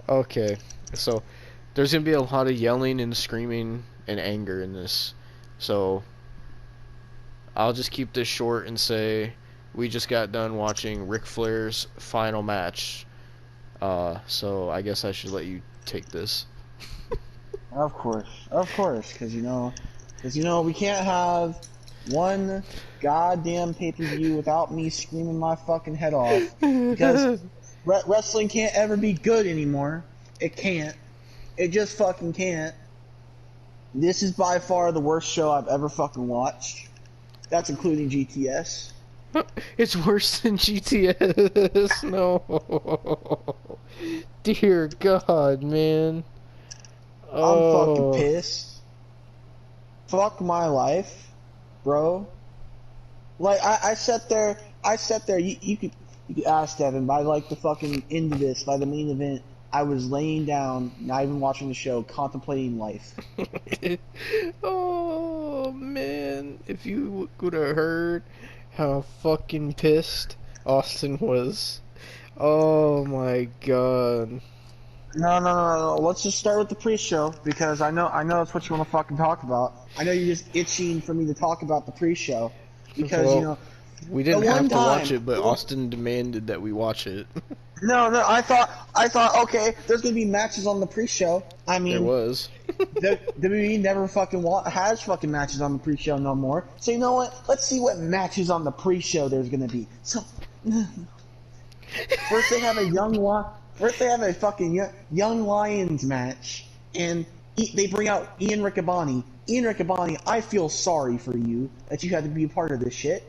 Okay, so there's gonna be a lot of yelling and screaming and anger in this. So I'll just keep this short and say we just got done watching Ric Flair's final match. So I guess I should let you take this. Of course, because we can't have one goddamn pay-per-view without me screaming my fucking head off. Because wrestling can't ever be good anymore. It can't. It just fucking can't. This is by far the worst show I've ever fucking watched. That's including GTS. It's worse than GTS. No. Dear God, man. I'm fucking Oh. pissed. Fuck my life, bro. Like I sat there. You could ask Devon. By like the fucking end of this, by the main event, I was laying down, not even watching the show, contemplating life. Oh man, if you could have heard how fucking pissed Austin was. Oh my God. No. Let's just start with the pre-show because I know that's what you want to fucking talk about. I know you're just itching for me to talk about the pre-show because Well, we didn't have to watch time, it, but Austin demanded that we watch it. No, I thought, okay, there's gonna be matches on the pre-show. I mean, There was. WWE never fucking has fucking matches on the pre-show no more. So you know what? Let's see what matches on the pre-show there's gonna be. So first they have a fucking young Lions match, and they bring out Ian Riccaboni. Ian Riccaboni, I feel sorry for you that you had to be a part of this shit.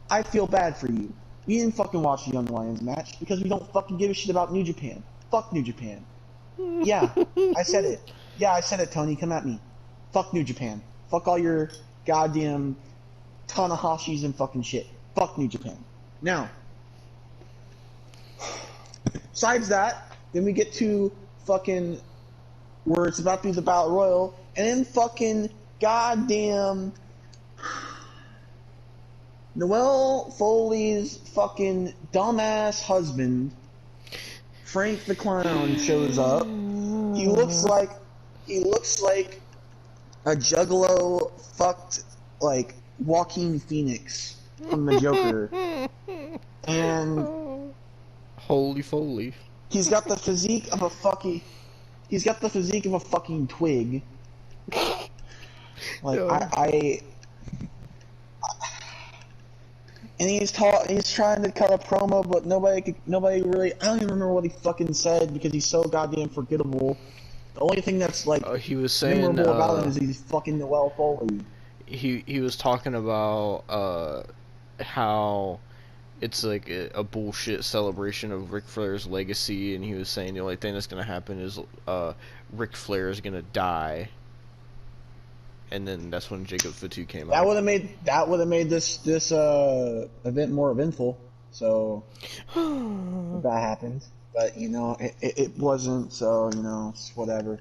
I feel bad for you. We didn't fucking watch the Young Lions match because we don't fucking give a shit about New Japan. Fuck New Japan. Yeah, I said it. Yeah, I said it, Tony. Come at me. Fuck New Japan. Fuck all your goddamn Tanahashis and fucking shit. Fuck New Japan. Now, besides that, then we get to fucking where it's about to be the Battle Royal, and then fucking goddamn Noelle Foley's fucking dumbass husband, Frank the Clown, shows up. He looks like a juggalo fucked like Joaquin Phoenix from the Joker. And Holy Foley. he's got the physique of a fucking twig. Like Yeah. And he's trying to cut a promo, but nobody really. I don't even remember what he fucking said because he's so goddamn forgettable. The only thing that's like He was saying memorable about him is he's fucking Noelle Foley. he was talking about how it's like a bullshit celebration of Ric Flair's legacy, and he was saying the only thing that's gonna happen is Ric Flair is gonna die. And then that's when Jacob Fatu came out. That would have made this event more eventful. So that happened, but it wasn't. So it's whatever.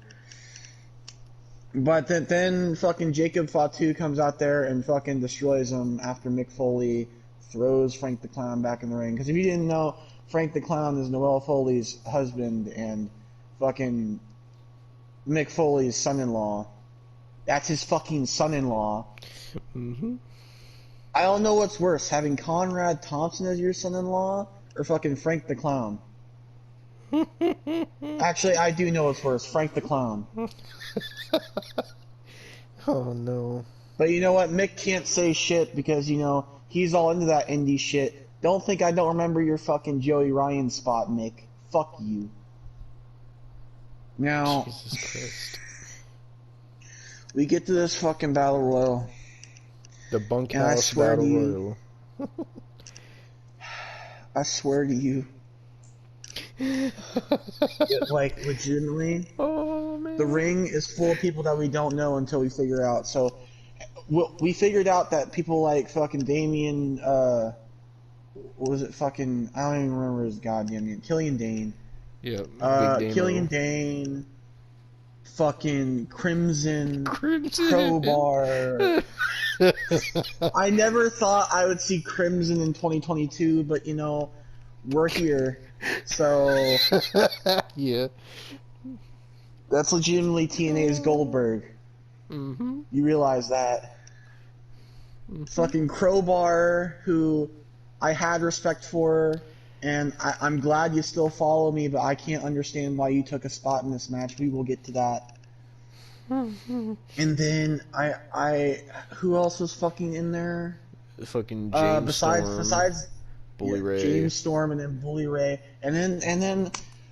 But then fucking Jacob Fatu comes out there and fucking destroys him after Mick Foley throws Frank the Clown back in the ring. Because if you didn't know, Frank the Clown is Noelle Foley's husband and fucking Mick Foley's son-in-law. That's his fucking son-in-law. Mm-hmm. I don't know what's worse, having Conrad Thompson as your son-in-law or fucking Frank the Clown. Actually, I do know what's worse, Frank the Clown. Oh no. But you know what? Mick can't say shit because, he's all into that indie shit. Don't think I don't remember your fucking Joey Ryan spot, Mick. Fuck you. Now, Jesus Christ. we get to this fucking Battle Royal. The Bunkhouse Battle Royal. I swear to you. Like, legitimately. Oh, man. The ring is full of people that we don't know until we figure out. So, we figured out that people like fucking Damien, what was it fucking, I don't even remember his goddamn name. Killian Dane. Yeah. Killian Dane. Fucking Crimson. Crowbar. I never thought I would see Crimson in 2022, but we're here. So Yeah. that's legitimately TNA's Goldberg. Mm-hmm. You realize that? Fucking Crowbar, who I had respect for, and I'm glad you still follow me, but I can't understand why you took a spot in this match. We will get to that. And then who else was fucking in there? Fucking James Storm, besides Bully Ray. James Storm, and then Bully Ray, and then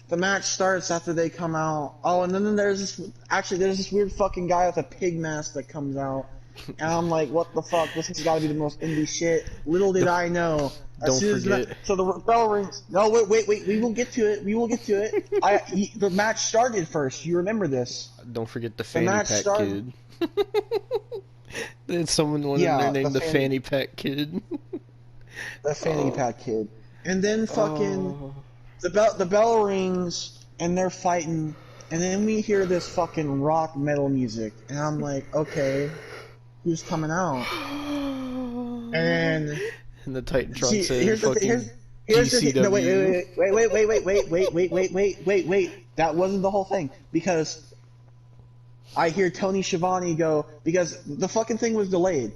the match starts after they come out. Oh, and then there's this weird fucking guy with a pig mask that comes out, and I'm like, what the fuck? This has got to be the most indie shit. Little did I know. Don't forget. So the bell rings. No, wait. We will get to it. The match started first. You remember this? Don't forget the fanny pack started. kid. Then someone wanted their name the fanny pack kid. The fanny pack kid. And then fucking the bell rings and they're fighting, and then we hear this fucking rock metal music, and I'm like, okay, who's coming out? And the Titantron says, here's the thing. No, wait. That wasn't the whole thing, because I hear Tony Schiavone go, because the fucking thing was delayed.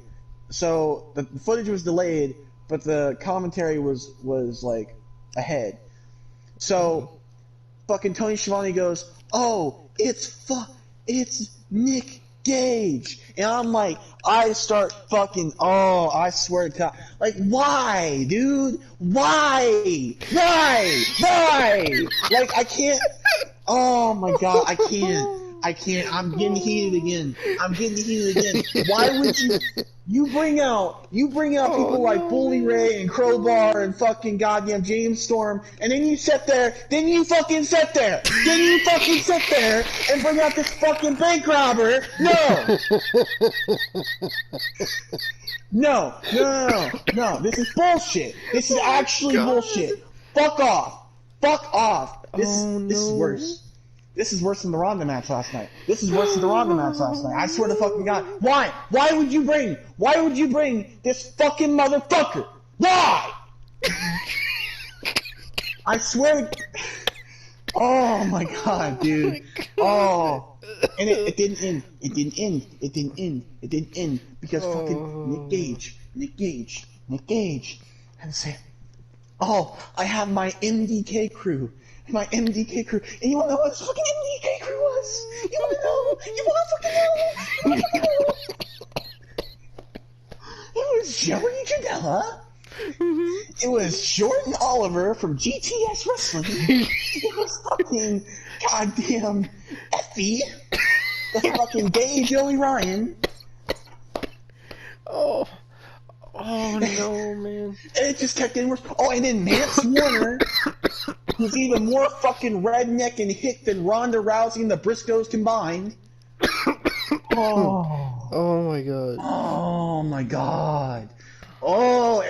So the footage was delayed, but the commentary was like ahead. So fucking Tony Schiavone goes, "Oh, it's Nick Gage," and I'm like, I start fucking, I swear to God, like, why, dude? Why? Like, I can't. Oh my God, I can't. I'm getting heated again. Why would you bring out people like Bully Ray and Crowbar and fucking goddamn James Storm, and then you fucking sit there and bring out this fucking bank robber? No. This is bullshit. This is actually bullshit. Fuck off. This is worse. This is worse than the Ronda match last night. I swear to fucking God. Why? Why would you bring this fucking motherfucker? Why? I swear to... Oh my God, dude. Oh. And it didn't end. It didn't end. Because fucking Nick Gage had to say, "Oh, I have my MDK crew. And you wanna know what this fucking MDK crew was? You wanna fucking know? It was Joey Janela. It was Jordan Oliver from GTS Wrestling. It was fucking goddamn Effie, the fucking gay Joey Ryan. Oh no, man. And it just kept getting worse. Oh, and then Mance Warner, who's even more fucking redneck and hick than Ronda Rousey and the Briscoes combined. Oh my God. Oh my God. Oh,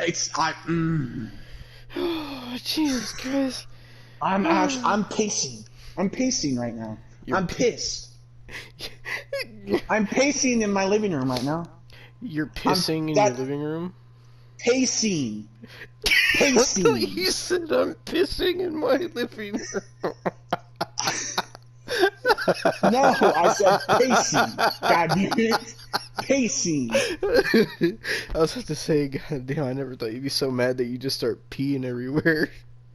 Oh, Jesus Christ. I'm pacing. I'm pacing right now. I'm pissed. I'm pacing in my living room right now. You're pissing in your living room? Pacing. You said I'm pissing in my living room. No, I said pacing. God damn it. Pacing. I was about to say, God damn, I never thought you'd be so mad that you just start peeing everywhere.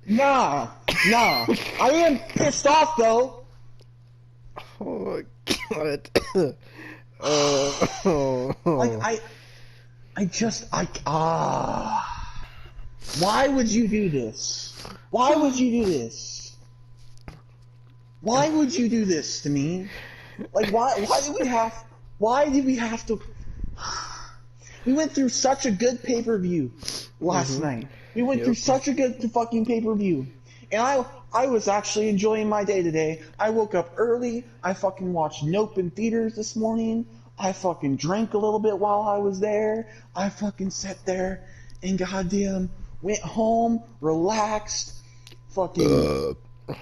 Nah. I am pissed off though. Oh my God. Why would you do this? Why would you do this to me? Like, why did we have to? We went through such a good pay-per-view last night. We went through such a good fucking pay-per-view. And I was actually enjoying my day today. I woke up early. I fucking watched Nope in theaters this morning. I fucking drank a little bit while I was there. I fucking sat there and goddamn went home, relaxed, fucking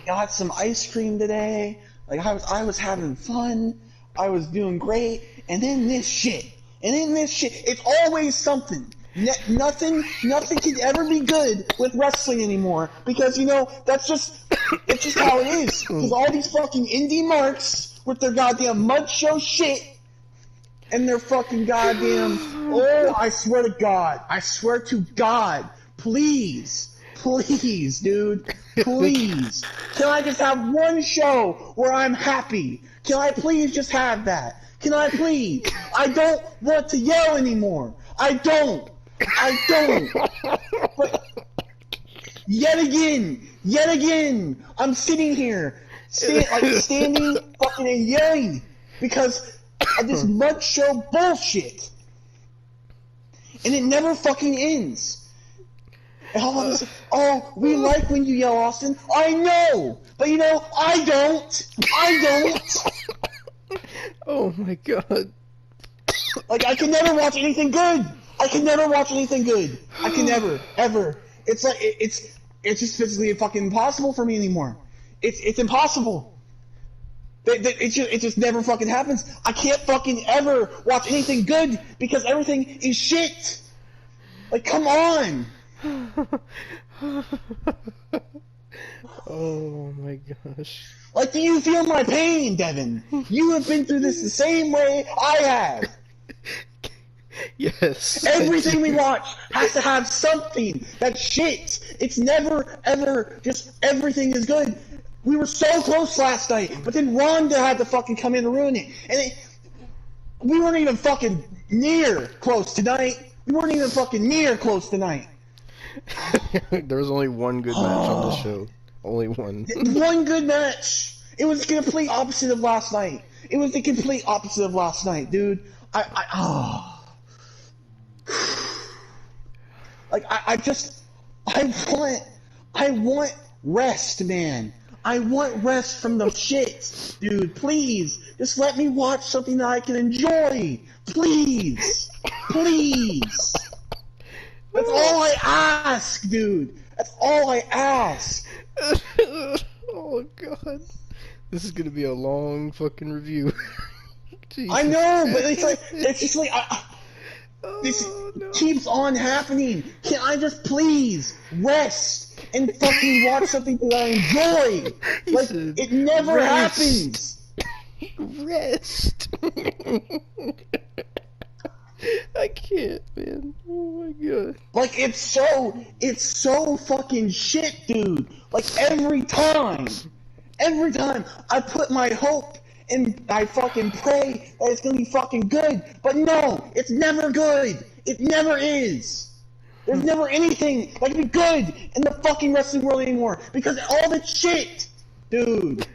got some ice cream today. Like, I was having fun. I was doing great. And then this shit. It's always something. Nothing can ever be good with wrestling anymore because it's just how it is. Because all these fucking indie marks with their goddamn mud show shit and their fucking goddamn I swear to God, please, dude, please, can I just have one show where I'm happy? Can I please just have that? Can I please? I don't want to yell anymore. I don't. But yet again, I'm sitting here, standing fucking and yelling because of this mud show bullshit. And it never fucking ends. And all of this, we like when you yell, Austin. I know, but I don't. Oh my god. Like, I can never watch anything good. I can never, ever. It's like, it's just physically fucking impossible for me anymore. It's impossible. It just never fucking happens. I can't fucking ever watch anything good because everything is shit. Like, come on. Oh my gosh. Like, do you feel my pain, Devon? You have been through this the same way I have. Yes. Everything we watch has to have something that's shit. It's never, ever just everything is good. We were so close last night, but then Rhonda had to fucking come in and ruin it. And we weren't even fucking near close tonight. There was only one good match on the show. Only one. One good match. It was the complete opposite of last night. Dude. Like, I want rest, man. I want rest from the shit, dude. Please, just let me watch something that I can enjoy. Please. That's all I ask, dude. That's all I ask. Oh god. This is gonna be a long fucking review. I know, but it's just like, this keeps on happening. Can I just please rest and fucking watch something that I enjoy? Like, it never happens. Rest. I can't, man. Oh my god. Like, it's so fucking shit, dude. Like, every time I put my hope and I fucking pray that it's gonna be fucking good, but no, it's never good. It never is. There's never anything that can be good in the fucking wrestling world anymore because all the shit, dude.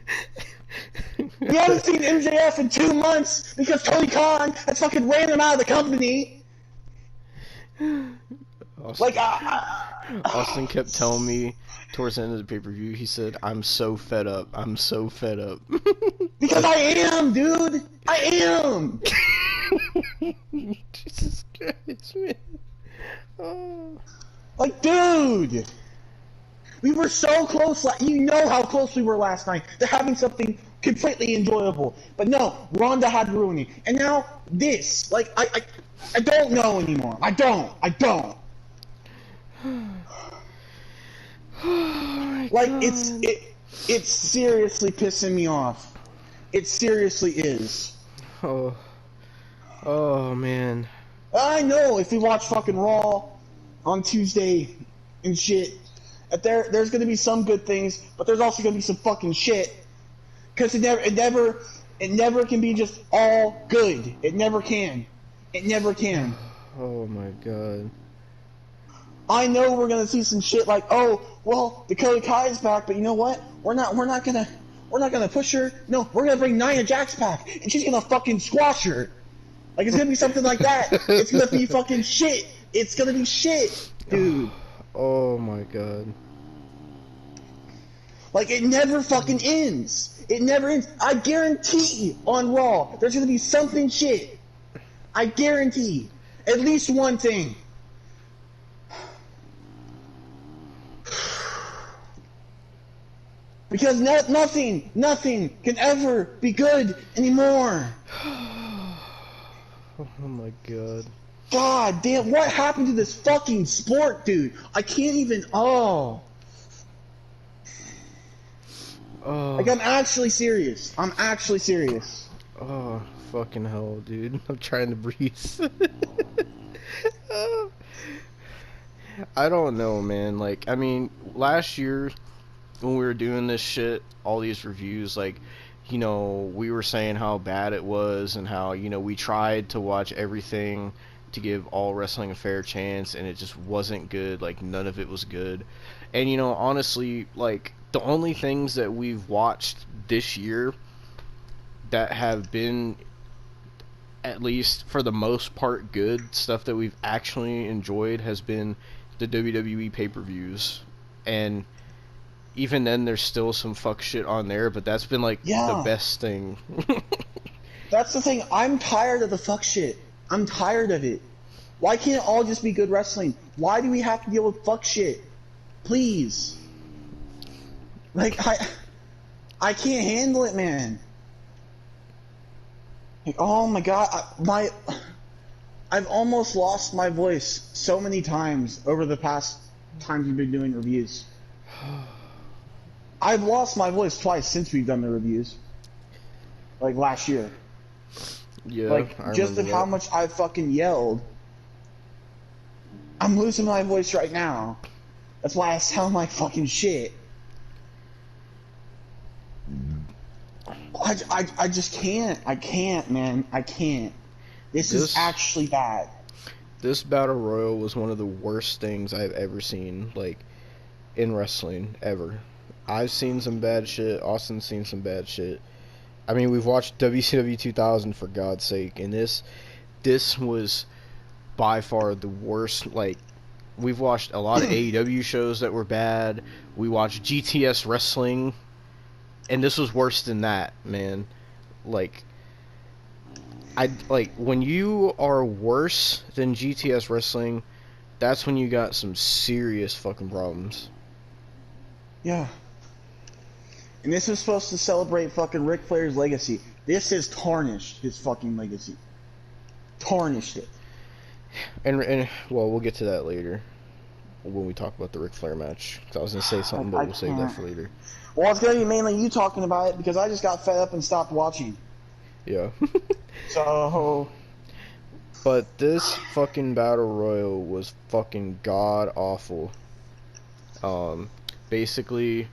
We haven't seen MJF in 2 months because Tony Khan has fucking ran him out of the company. Austin kept telling me towards the end of the pay-per-view, he said, I'm so fed up. Because I am, dude. I am. Jesus Christ, man. Oh. Like, dude. We were so close. You know how close we were last night to having something completely enjoyable. But no, Rhonda had to ruin it. And now this. Like, I don't know anymore. I don't. Oh like, it's seriously pissing me off. It seriously is. Oh man. I know if we watch fucking Raw on Tuesday and shit, there's gonna be some good things, but there's also gonna be some fucking shit. Cause it never can be just all good. It never can. Oh my god. I know we're gonna see some shit like, oh, well, Dakota Kai's back, but you know what? We're not gonna push her. No, we're gonna bring Nia Jax back, and she's gonna fucking squash her. Like, it's gonna be something like that. It's gonna be fucking shit. It's gonna be shit, dude. Oh my god. Like, it never fucking ends. It never ends. I guarantee on Raw, there's gonna be something shit. I guarantee. At least one thing. Because nothing can ever be good anymore. Oh my god. God damn, what happened to this fucking sport, dude? I can't even, Oh, Like, I'm actually serious. I'm actually serious. oh, fucking hell, dude. I'm trying to breathe. I don't know, man. Like, I mean, last year when we were doing this shit, all these reviews, like, you know, we were saying how bad it was and how, you know, we tried to watch everything to give all wrestling a fair chance, and it just wasn't good. Like, none of it was good. And, you know, honestly, like, the only things that we've watched this year that have been, at least for the most part, good stuff that we've actually enjoyed has been the WWE pay-per-views. And even then, there's still some fuck shit on there, but that's been like the Yeah, best thing. that's the thing. I'm tired of the fuck shit. I'm tired of it. Why can't it all just be good wrestling? Why do we have to deal with fuck shit? Please. Like, I can't handle it, man. Like, oh my god, I've almost lost my voice so many times over the past times we've been doing reviews. I've lost my voice twice since we've done the reviews. Like last year. Yeah, Like, I just remember of how that. much I fucking yelled. I'm losing my voice right now. That's why I sound like fucking shit. I just can't. I can't, man. I can't. This is This actually bad. this battle royal was one of the worst things I've ever seen, like, in wrestling ever. I've seen some bad shit. Austin's seen some bad shit. I mean, we've watched WCW 2000 for God's sake, and this was by far the worst. Like, we've watched a lot of AEW shows that were bad. We watched GTS wrestling, and this was worse than that, man. Like, I like when you are worse than GTS wrestling, that's when you got some serious fucking problems. Yeah. And this is supposed to celebrate fucking Ric Flair's legacy. This has tarnished his fucking legacy. Tarnished it. And well, we'll get to that later when we talk about the Ric Flair match. 'Cause I was gonna say something, but I we'll save that can't. for later. Well, it's gonna be mainly you talking about it because I just got fed up and stopped watching. Yeah. So, But this fucking battle royal was fucking god awful. Um, basically,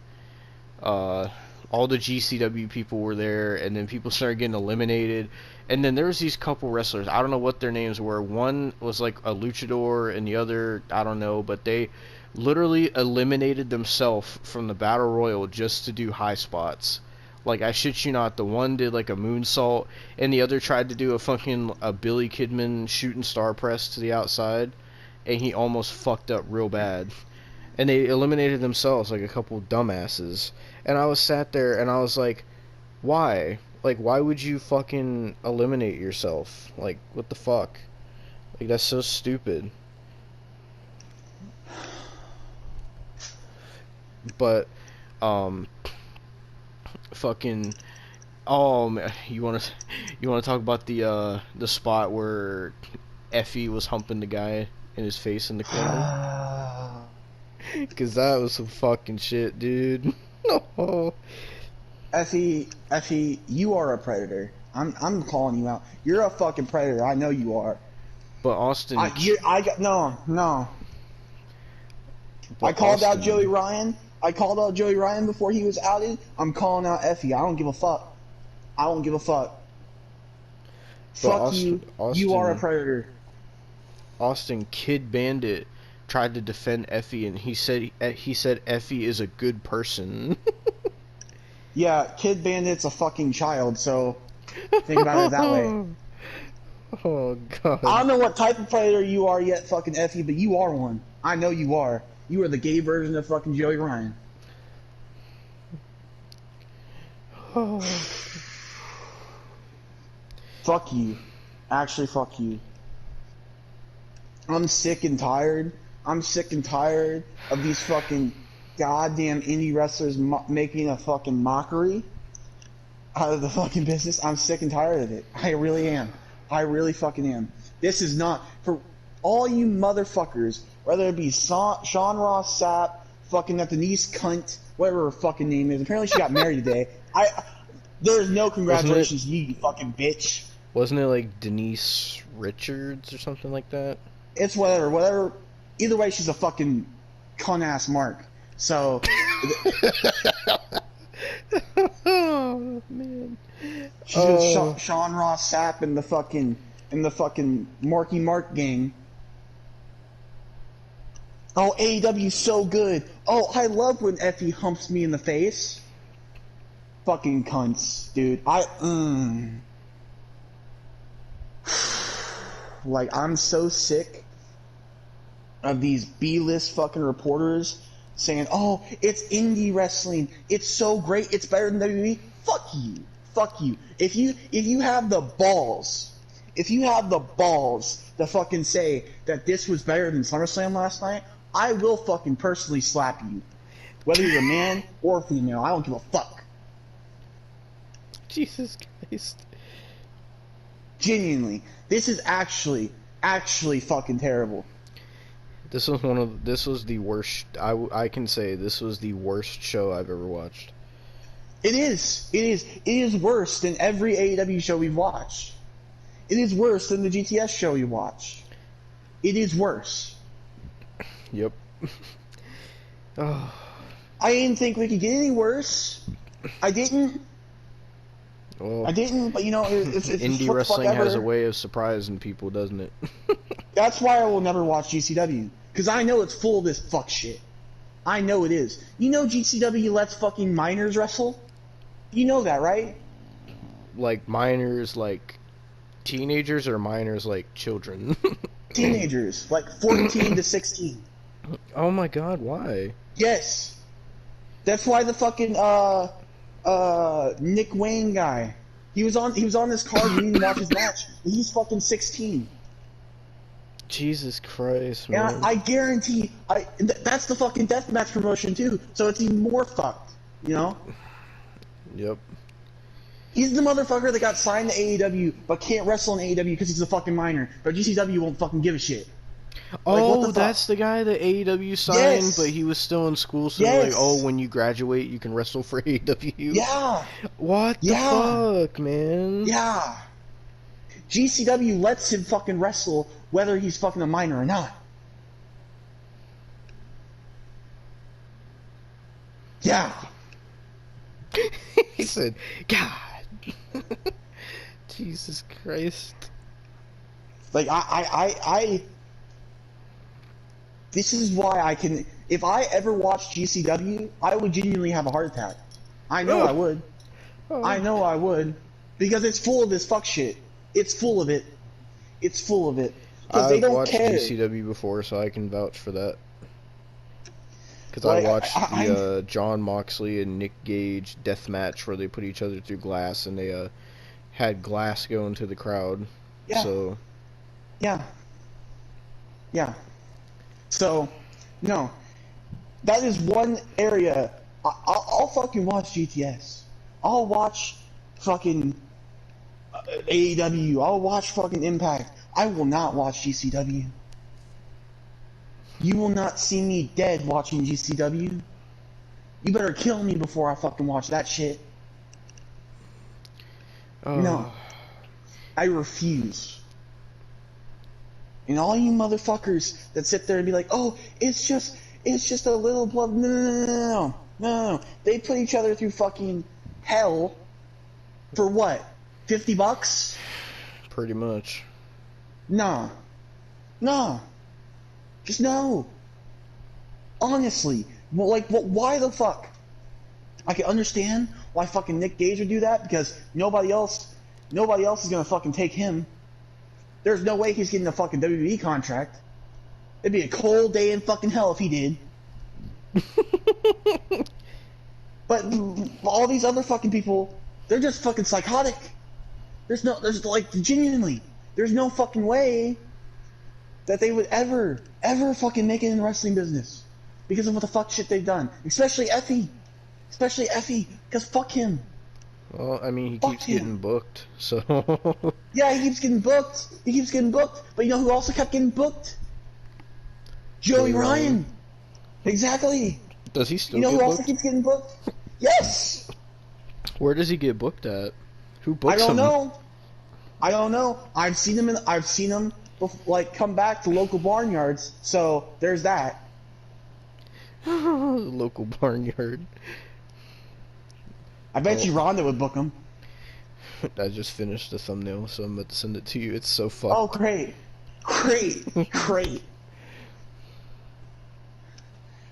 all the GCW people were there, and then people started getting eliminated. And then there was these couple wrestlers. I don't know what their names were. One was like a luchador, and the other, I don't know. But they literally eliminated themselves from the battle royal just to do high spots. Like, I shit you not, the one did like a moonsault, and the other tried to do a Billy Kidman shooting star press to the outside, and he almost fucked up real bad. And they eliminated themselves like a couple dumbasses. And I was sat there and I was like, why? Like, why would you fucking eliminate yourself? Like, what the fuck? Like, that's so stupid. But, um, fucking, oh man, you wanna talk about the spot where Effie was humping the guy in his face in the corner? Cause that was some fucking shit, dude. No. Effie, you are a predator. I'm calling you out. You're a fucking predator. I know you are. But Austin, I got no. I but called out Austin, Joey Ryan. I called out Joey Ryan before he was outed. I'm calling out Effie. I don't give a fuck. I don't give a fuck. but Fuck you. You are a predator. Austin Kid Bandit tried to defend Effie, and he said Effie is a good person. Yeah, Kid Bandit's a fucking child, so think about it that way. Oh I god. don't know what type of predator you are yet, fucking Effie, but you are one. I know you are. You are the gay version of fucking Joey Ryan. Fuck you. Actually, fuck you. I'm sick and tired. I'm sick and tired of these fucking goddamn indie wrestlers making a fucking mockery out of the fucking business. I'm sick and tired of it. I really am. I really fucking am. This is not for all you motherfuckers, whether it be Sean Ross Sapp, fucking that Denise Cunt, whatever her fucking name is. Apparently she got married today. There's no congratulations to you, you fucking bitch. Wasn't it like Denise Richards or something like that? It's whatever. Either way, she's a fucking cunt ass mark. So. Oh man. She's with Sean Ross Sapp and the fucking Marky Mark gang. Oh, AEW's so good. Oh, I love when Effie humps me in the face. Fucking cunts, dude. Like, I'm so sick of these B-list fucking reporters saying, oh, it's indie wrestling. It's so great. It's better than WWE. Fuck you. Fuck you. If you have the balls, to fucking say that this was better than SummerSlam last night, I will fucking personally slap you. Whether you're a man or female, I don't give a fuck. Jesus Christ. Genuinely. This is actually fucking terrible. This was the worst. I can say this was the worst show I've ever watched. It is worse than every AEW show we've watched. It is worse than the GTS show you watch. It is worse. Yep. Oh. I didn't think we could get any worse. I didn't. Well, but you know, it's indie wrestling has a way of surprising people, doesn't it? That's why I will never watch GCW. Because I know it's full of this fuck shit. I know it is. You know GCW lets fucking minors wrestle? You know that, right? Like minors, like teenagers, or minors like children? Teenagers, like 14 to 16. Oh my god, why? Yes. That's why the fucking Nick Wayne guy. He was on this card, you didn't watch his match. He's fucking 16. Jesus Christ, man. And I guarantee that's the fucking deathmatch promotion too, so it's even more fucked, you know? Yep. He's the motherfucker that got signed to AEW but can't wrestle in AEW because he's a fucking minor, but GCW won't fucking give a shit. Oh, like, that's the guy that AEW signed, yes. But he was still in school, so yes. they're like, oh, when you graduate, you can wrestle for AEW. Yeah. What the fuck, man? Yeah. GCW lets him fucking wrestle whether he's fucking a minor or not. Yeah. He said, God. Jesus Christ. Like, this is why I can, if I ever watched GCW, I would genuinely have a heart attack. I know I would. I know I would. Because it's full of this fuck shit. It's full of it. It's full of it. Because they don't care. I've watched GCW before, so I can vouch for that. Because I watched the John Moxley and Nick Gage death match where they put each other through glass and they had glass go into the crowd. Yeah. So. Yeah. Yeah. So, no. That is one area. I'll fucking watch GTS. I'll watch fucking AEW. I'll watch fucking Impact. I will not watch GCW. You will not see me dead watching GCW. You better kill me before I fucking watch that shit. Oh. No. I refuse. And all you motherfuckers that sit there and be like, oh, it's just a little blood. No. They put each other through fucking hell for what? $50? Pretty much. Nah. Just no. Honestly. Why the fuck? I can understand why fucking Nick Gage would do that, because nobody else is gonna fucking take him. There's no way he's getting a fucking WWE contract. It'd be a cold day in fucking hell if he did. But all these other fucking people, they're just fucking psychotic. There's genuinely, there's no fucking way that they would ever fucking make it in the wrestling business because of what the fuck shit they've done. Especially Effie, because fuck him. Well, I mean, he Fuck keeps getting him. booked, so. Yeah, he keeps getting booked. He keeps getting booked. But you know who also kept getting booked? Joey Joey Ryan. Ryan. Exactly. Does he You still know who get also booked? keeps getting booked? Yes. Where does he get booked at? Who I books don't him? know. I don't know. I've seen him like come back to local barnyards. So there's that. Local barnyard. I bet Oh, you Rhonda would book him. I just finished the thumbnail, so I'm about to send it to you. It's so Oh, fucked. great, great, great.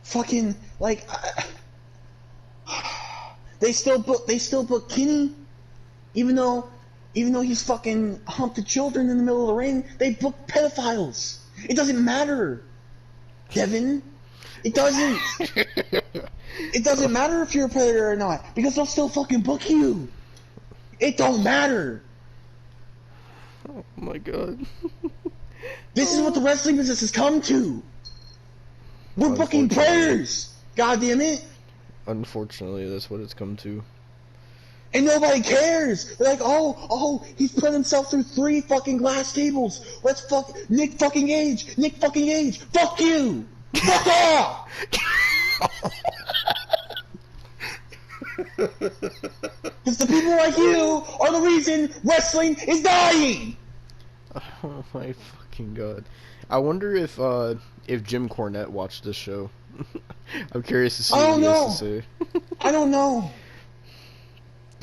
Fucking like they still book Kenny, even though he's fucking humped the children in the middle of the ring. They book pedophiles. It doesn't matter, Devon. It doesn't. It doesn't matter if you're a predator or not because they'll still fucking book you. It don't matter. Oh my god. This is what the wrestling business has come to. We're booking Unfortunately. players. God damn it. Unfortunately, that's what it's come to. And nobody cares. They're like, oh, he's put himself through 3 fucking glass tables. Let's fuck Nick fucking Gage. Nick fucking Gage. Fuck you. Fuck off. Because the people like you are the reason wrestling is dying. Oh my fucking god. I wonder if Jim Cornette watched this show. I'm curious to see I what don't he has to know. say. I don't know.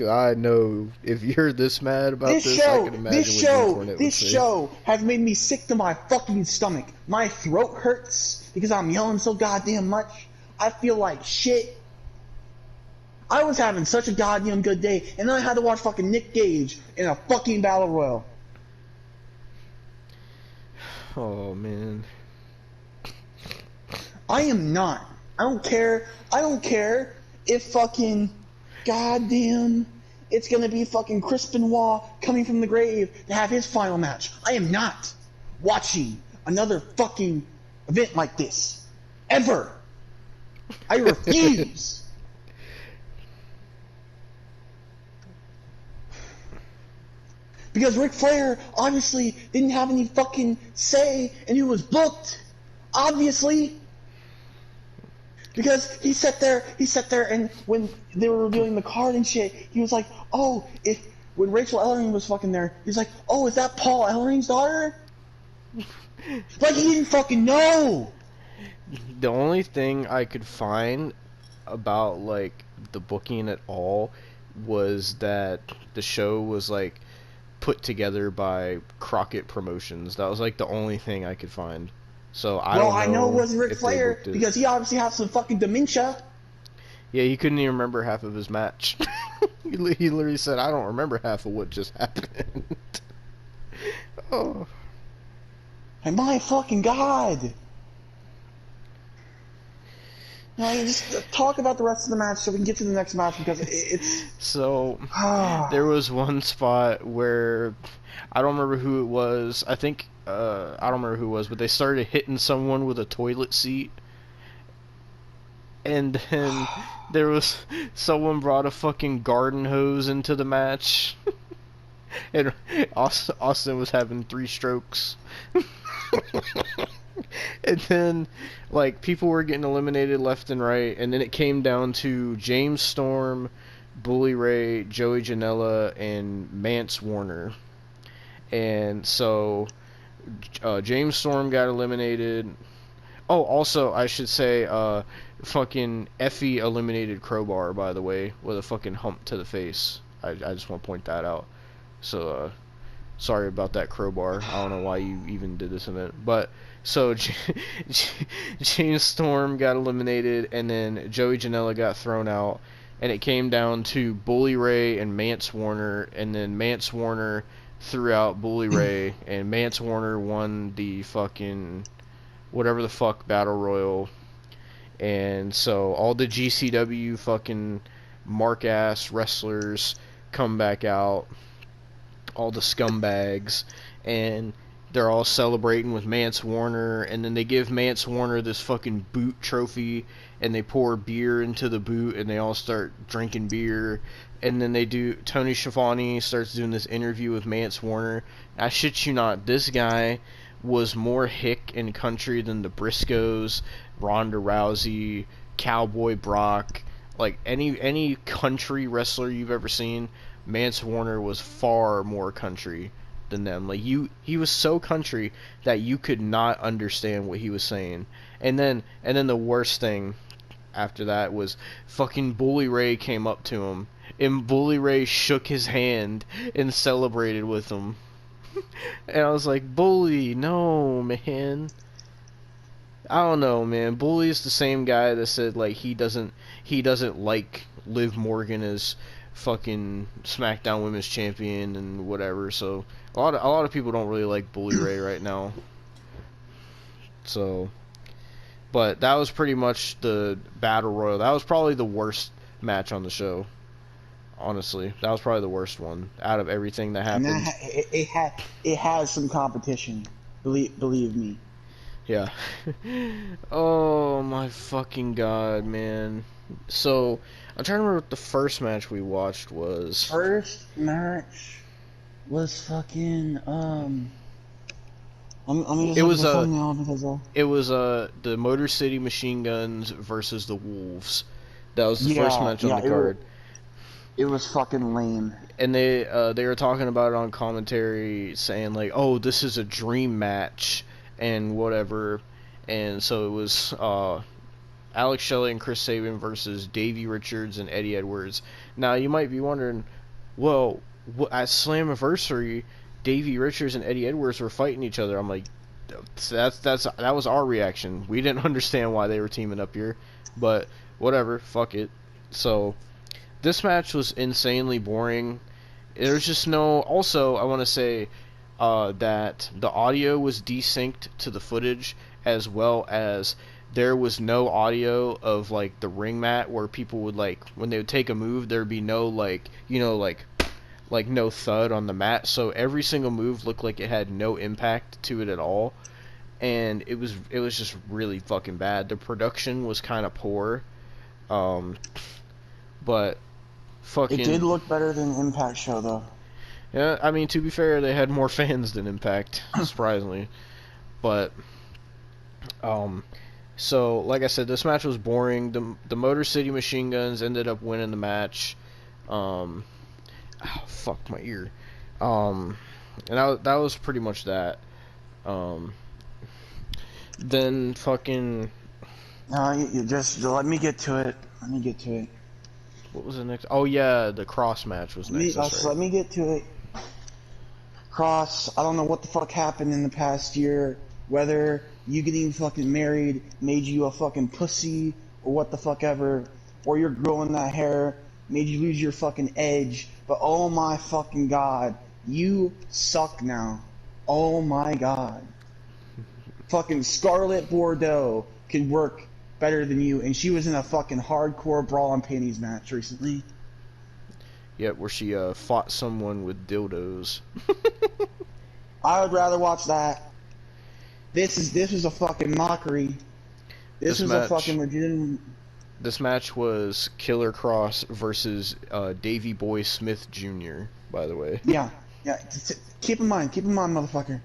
I know if you're this mad about this, I can imagine what Jim Cornette would This say. show has made me sick to my fucking stomach. My throat hurts because I'm yelling so goddamn much. I feel like shit. I was having such a goddamn good day, and then I had to watch fucking Nick Gage in a fucking battle royal. Oh man. I am not. I don't care. I don't care if fucking goddamn it's gonna be fucking Chris Benoit coming from the grave to have his final match. I am not watching another fucking event like this. Ever. I refuse. Because Ric Flair obviously didn't have any fucking say in who was booked. Obviously. Because he sat there, and when they were reviewing the card and shit, he was like, oh, when Rachel Ellering was fucking there, he's like, oh, is that Paul Ellering's daughter? Like, he didn't fucking know! The only thing I could find about like the booking at all was that the show was like put together by Crockett Promotions. That was like the only thing I could find. So I Well, don't I know it know wasn't Ric if they Flair, booked it. because he obviously has some fucking dementia. Yeah, he couldn't even remember half of his match. He literally said, "I don't remember half of what just happened." Oh. And my fucking god! No, you just talk about the rest of the match so we can get to the next match, because it's... So, there was one spot where I don't remember who it was. I think I don't remember who it was, but they started hitting someone with a toilet seat, and then there was someone brought a fucking garden hose into the match, and Austin was having 3 strokes. And then, like, people were getting eliminated left and right, and then it came down to James Storm, Bully Ray, Joey Janela, and Mance Warner. And so, James Storm got eliminated. Oh, also, I should say, fucking Effie eliminated Crowbar, by the way, with a fucking hump to the face. I just want to point that out. So, sorry about that, Crowbar. I don't know why you even did this event. But, so, James Storm got eliminated, and then Joey Janela got thrown out. And it came down to Bully Ray and Mance Warner, and then Mance Warner threw out Bully Ray, and Mance Warner won the fucking whatever the fuck battle royal. And so all the GCW fucking mark ass wrestlers come back out, all the scumbags, and they're all celebrating with Mance Warner, and then they give Mance Warner this fucking boot trophy, and they pour beer into the boot, and they all start drinking beer. And then Tony Schiavone starts doing this interview with Mance Warner. I shit you not, this guy was more hick in country than the Briscoes, Ronda Rousey, Cowboy Brock, like any country wrestler you've ever seen. Mance Warner was far more country than them. Like he was so country that you could not understand what he was saying. And then the worst thing after that was fucking Bully Ray came up to him, and Bully Ray shook his hand and celebrated with him. And I was like, Bully, no, man. I don't know, man. Bully is the same guy that said like he doesn't like Liv Morgan as fucking SmackDown Women's Champion and whatever. So a lot of people don't really like Bully Ray right now. So, but that was pretty much the Battle Royal. That was probably the worst match on the show. Honestly, that was probably the worst one out of everything that happened. And it has some competition. Believe me. Yeah. Oh my fucking god, man. So I'm trying to remember what the first match we watched was. First match was fucking It was the Motor City Machine Guns versus the Wolves. That was the first match on the card. It was fucking lame. And they were talking about it on commentary, saying like, "Oh, this is a dream match." And whatever, and so it was Alex Shelley and Chris Sabin versus Davey Richards and Eddie Edwards. Now you might be wondering, well, at Slammiversary, Davey Richards and Eddie Edwards were fighting each other. I'm like, that was our reaction. We didn't understand why they were teaming up here, but whatever, fuck it. So this match was insanely boring. There's just no. Also, I want to say. That the audio was desynced to the footage, as well as there was no audio of like the ring mat where people would like when they would take a move, there'd be no like no thud on the mat. So every single move looked like it had no impact to it at all, and it was just really fucking bad. The production was kind of poor, but fucking. It did look better than Impact show though. Yeah, I mean, to be fair, they had more fans than Impact, surprisingly. But, so, like I said, this match was boring. The Motor City Machine Guns ended up winning the match. Oh, fuck, my ear. And that was pretty much that. Then fucking... No, you just let me get to it. Let me get to it. What was the next? Oh, yeah, the Cross match was next. Let me get to it. Cross, I don't know what the fuck happened in the past year, whether you getting fucking married made you a fucking pussy, or what the fuck ever, or you're growing that hair made you lose your fucking edge, but oh my fucking god, you suck now. Oh my god. Fucking Scarlett Bordeaux can work better than you, and she was in a fucking hardcore brawl and panties match recently. Yeah, where she fought someone with dildos. I would rather watch that. This is a fucking mockery. This is a fucking legitimate. This match was Killer Cross versus Davey Boy Smith Jr., by the way. Yeah. Keep in mind, motherfucker.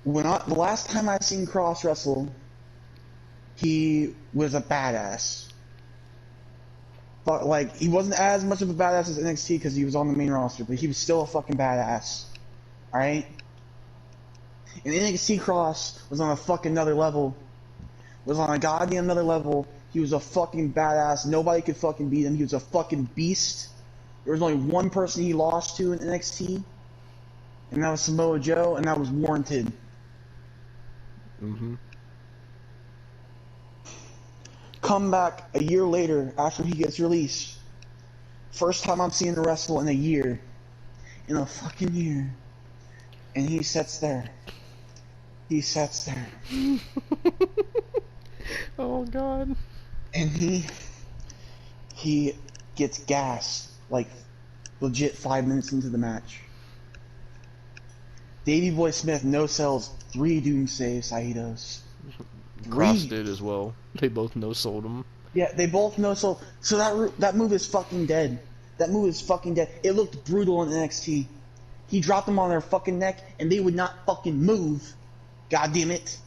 The last time I seen Cross wrestle, he was a badass. But like, he wasn't as much of a badass as NXT because he was on the main roster, but he was still a fucking badass. Alright? And NXT Cross was on a fucking another level. Was on a goddamn another level. He was a fucking badass. Nobody could fucking beat him. He was a fucking beast. There was only one person he lost to in NXT, and that was Samoa Joe, and that was warranted. Mm-hmm. Come back a year later after he gets released. First time I'm seeing him wrestle in a year. In a fucking year. And he sits there. He sits there. Oh god. And he gets gassed like legit 5 minutes into the match. Davey Boy Smith no sells 3 Doomsday Saitos. Cross breathe. did as well. They both no-sold him. Yeah, they both know. So that move is fucking dead. That move is fucking dead. It looked brutal in NXT. He dropped them on their fucking neck, and they would not fucking move. God damn it.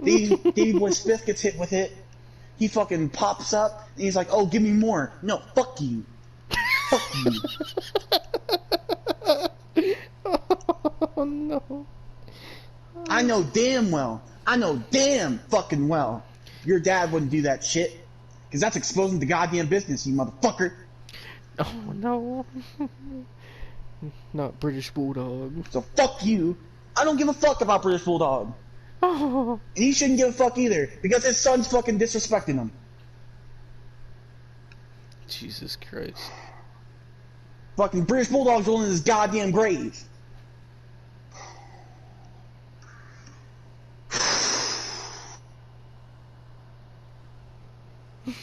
Davey Boy Smith gets hit with it. He fucking pops up, and he's like, "Oh, give me more." No, fuck you. Fuck you. Oh no. I know damn fucking well, your dad wouldn't do that shit. Because that's exposing the goddamn business, you motherfucker. Oh no. Not British Bulldog. So fuck you. I don't give a fuck about British Bulldog. Oh. And he shouldn't give a fuck either, because his son's fucking disrespecting him. Jesus Christ. Fucking British Bulldog's rolling in his goddamn grave.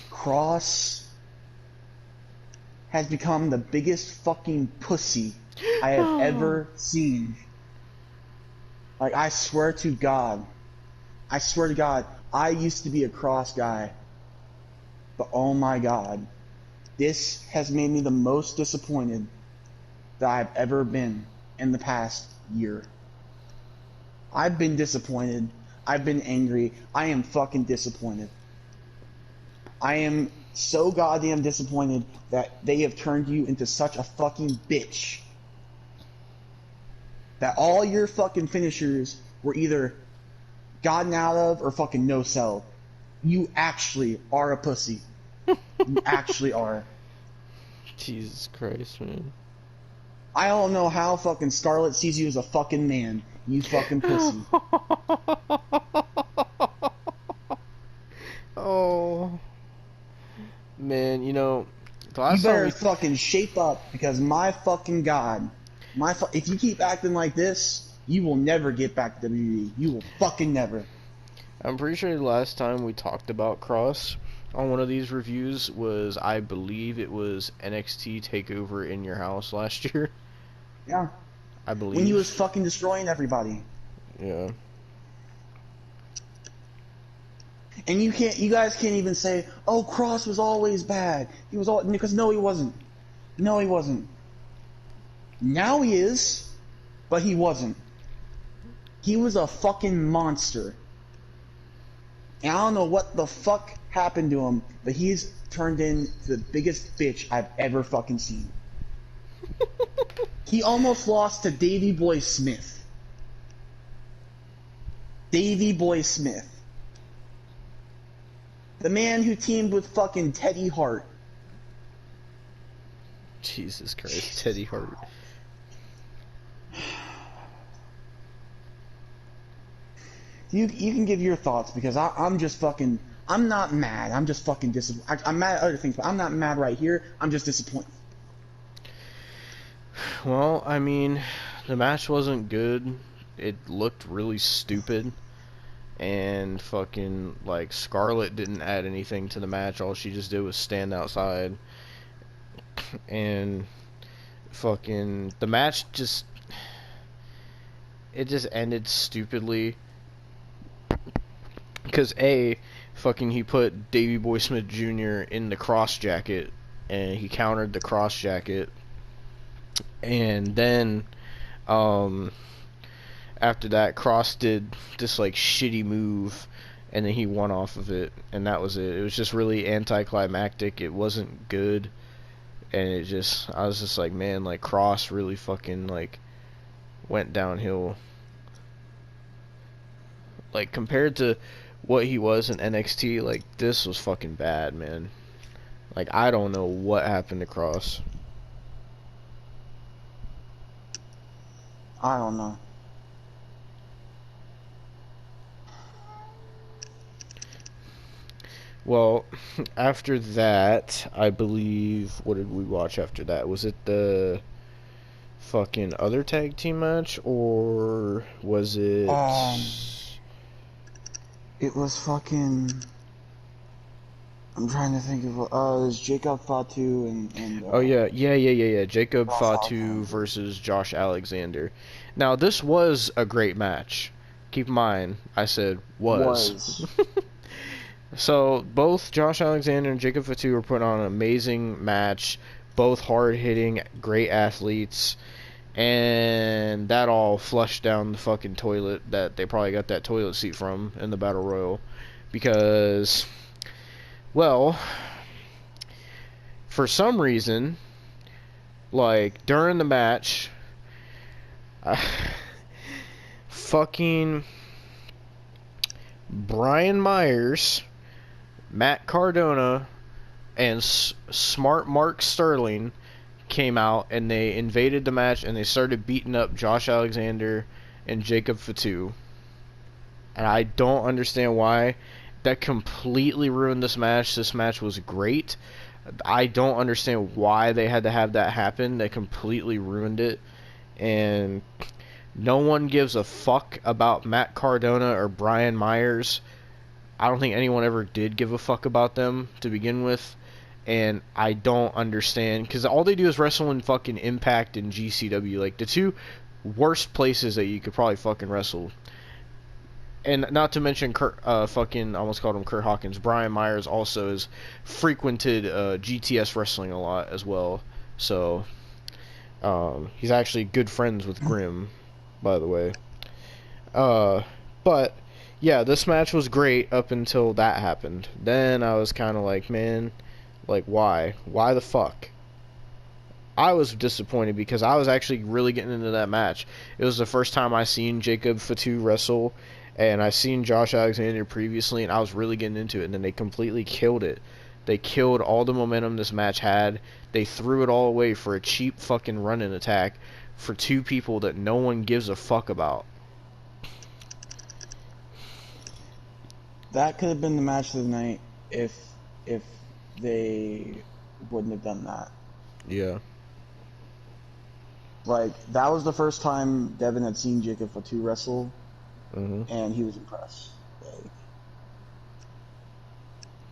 Cross has become the biggest fucking pussy I have ever seen. Like, I swear to God, I used to be a Cross guy. But oh my God, this has made me the most disappointed that I've ever been in the past year. I've been disappointed. I've been angry. I am fucking disappointed. I am so goddamn disappointed that they have turned you into such a fucking bitch. That all your fucking finishers were either gotten out of or fucking no sell. You actually are a pussy. You actually are. Jesus Christ, man. I don't know how fucking Scarlett sees you as a fucking man. You fucking pussy. Oh. Man, you know, the You last time better fucking shape up, because my fucking God, if you keep acting like this, you will never get back to WWE. You will fucking never. I'm pretty sure the last time we talked about Cross on one of these reviews was, I believe it was NXT TakeOver in Your House last year. Yeah. I believe. When he was fucking destroying everybody. Yeah. And you guys can't even say, "Oh, Cross was always bad." He was all, because no, he wasn't. No, he wasn't. Now he is, but he wasn't. He was a fucking monster. And I don't know what the fuck happened to him, but he's turned into the biggest bitch I've ever fucking seen. He almost lost to Davey Boy Smith. Davey Boy Smith. The man who teamed with fucking Teddy Hart. Jesus Christ, Teddy Hart. You can give your thoughts, because I'm just fucking, I'm not mad. I'm just fucking disappointed. I'm mad at other things, but I'm not mad right here. I'm just disappointed. Well, I mean, the match wasn't good. It looked really stupid. And fucking, like, Scarlett didn't add anything to the match. All she just did was stand outside. And fucking, the match just, it just ended stupidly. Because fucking he put Davey Boy Smith Jr. in the cross jacket, and he countered the cross jacket. And then, after that, Cross did this like shitty move, and then he won off of it, and that was it. It was just really anticlimactic. It wasn't good, and I was just like, man, like Cross really fucking like went downhill. Like compared to what he was in NXT, like this was fucking bad, man. Like I don't know what happened to Cross. I don't know. Well, after that, I believe, what did we watch after that? Was it the fucking other tag team match, or was it... It was fucking... I'm trying to think of... it was Jacob Fatu and oh, yeah. Jacob Fatu versus Josh Alexander. Now, this was a great match. Keep in mind, I said was. Was. So both Josh Alexander and Jacob Fatu were putting on an amazing match. Both hard-hitting, great athletes. And that all flushed down the fucking toilet that they probably got that toilet seat from in the Battle Royal. Because, well, for some reason, like, during the match, fucking Brian Myers, Matt Cardona, and Smart Mark Sterling came out and they invaded the match and they started beating up Josh Alexander and Jacob Fatu. And I don't understand why. That completely ruined this match. This match was great. I don't understand why they had to have that happen. They completely ruined it. And no one gives a fuck about Matt Cardona or Brian Myers. I don't think anyone ever did give a fuck about them to begin with. And I don't understand, because all they do is wrestle in fucking Impact and GCW, like the two worst places that you could probably fucking wrestle. And not to mention fucking, I almost called him Kurt Hawkins. Brian Myers also has frequented GTS wrestling a lot as well. So he's actually good friends with Grimm, by the way. But yeah, this match was great up until that happened. Then I was kind of like, man. Like, why? Why the fuck? I was disappointed because I was actually really getting into that match. It was the first time I seen Jacob Fatu wrestle, and I seen Josh Alexander previously, and I was really getting into it, and then they completely killed it. They killed all the momentum this match had. They threw it all away for a cheap fucking run-in attack for two people that no one gives a fuck about. That could have been the match of the night if they wouldn't have done that. Yeah. Like, that was the first time Devon had seen Jacob Fatu wrestle, and he was impressed.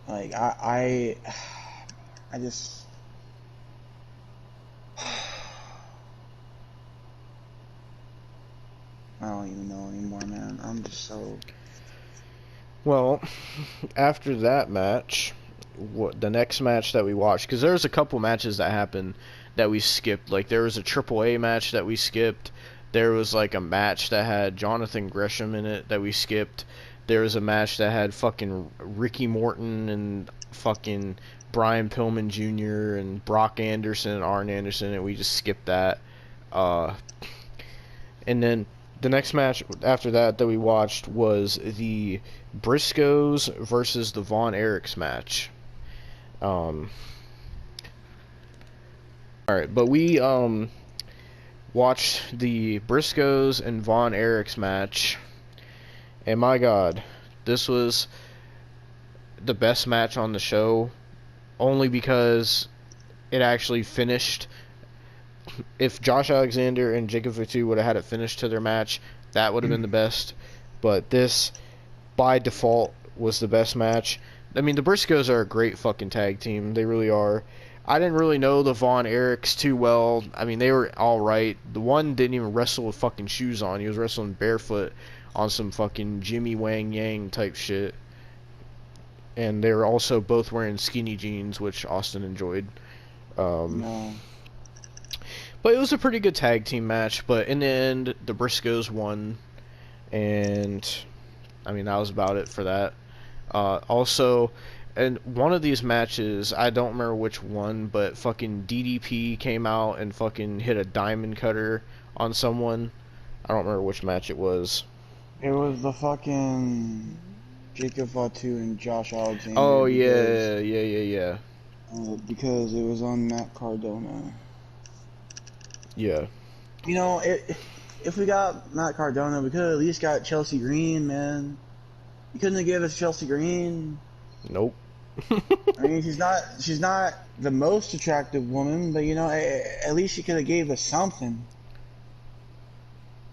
Like I just... I don't even know anymore, man. I'm just so... Well, after that match, the next match that we watched, because there's a couple matches that happened that we skipped. Like, there was a AAA match that we skipped. There was like a match that had Jonathan Gresham in it that we skipped. There was a match that had fucking Ricky Morton and fucking Brian Pillman Jr. and Brock Anderson and Arn Anderson, and we just skipped that. And then the next match after that we watched was the Briscoes versus the Von Erichs match. Alright, but we watched the Briscoes and Von Erichs match, and my god, this was the best match on the show, only because it actually finished. If Josh Alexander and Jacob Fatu would have had it finished to their match, that would have been the best. But this, by default, was the best match. I mean, the Briscoes are a great fucking tag team. They really are. I didn't really know the Von Erichs too well. I mean, they were alright. The one didn't even wrestle with fucking shoes on. He was wrestling barefoot on some fucking Jimmy Wang Yang type shit. And they were also both wearing skinny jeans, which Austin enjoyed. No. But it was a pretty good tag team match. But in the end, the Briscoes won. And, I mean, that was about it for that. Also, and one of these matches, I don't remember which one, but fucking DDP came out and fucking hit a diamond cutter on someone. I don't remember which match it was. It was the fucking Jacob Fatu and Josh Alexander. Oh, yeah. Because it was on Matt Cardona. Yeah. You know, if we got Matt Cardona, we could have at least got Chelsea Green, man. You couldn't have given us Chelsea Green. Nope. I mean, she's not the most attractive woman, but you know, at least she could have gave us something.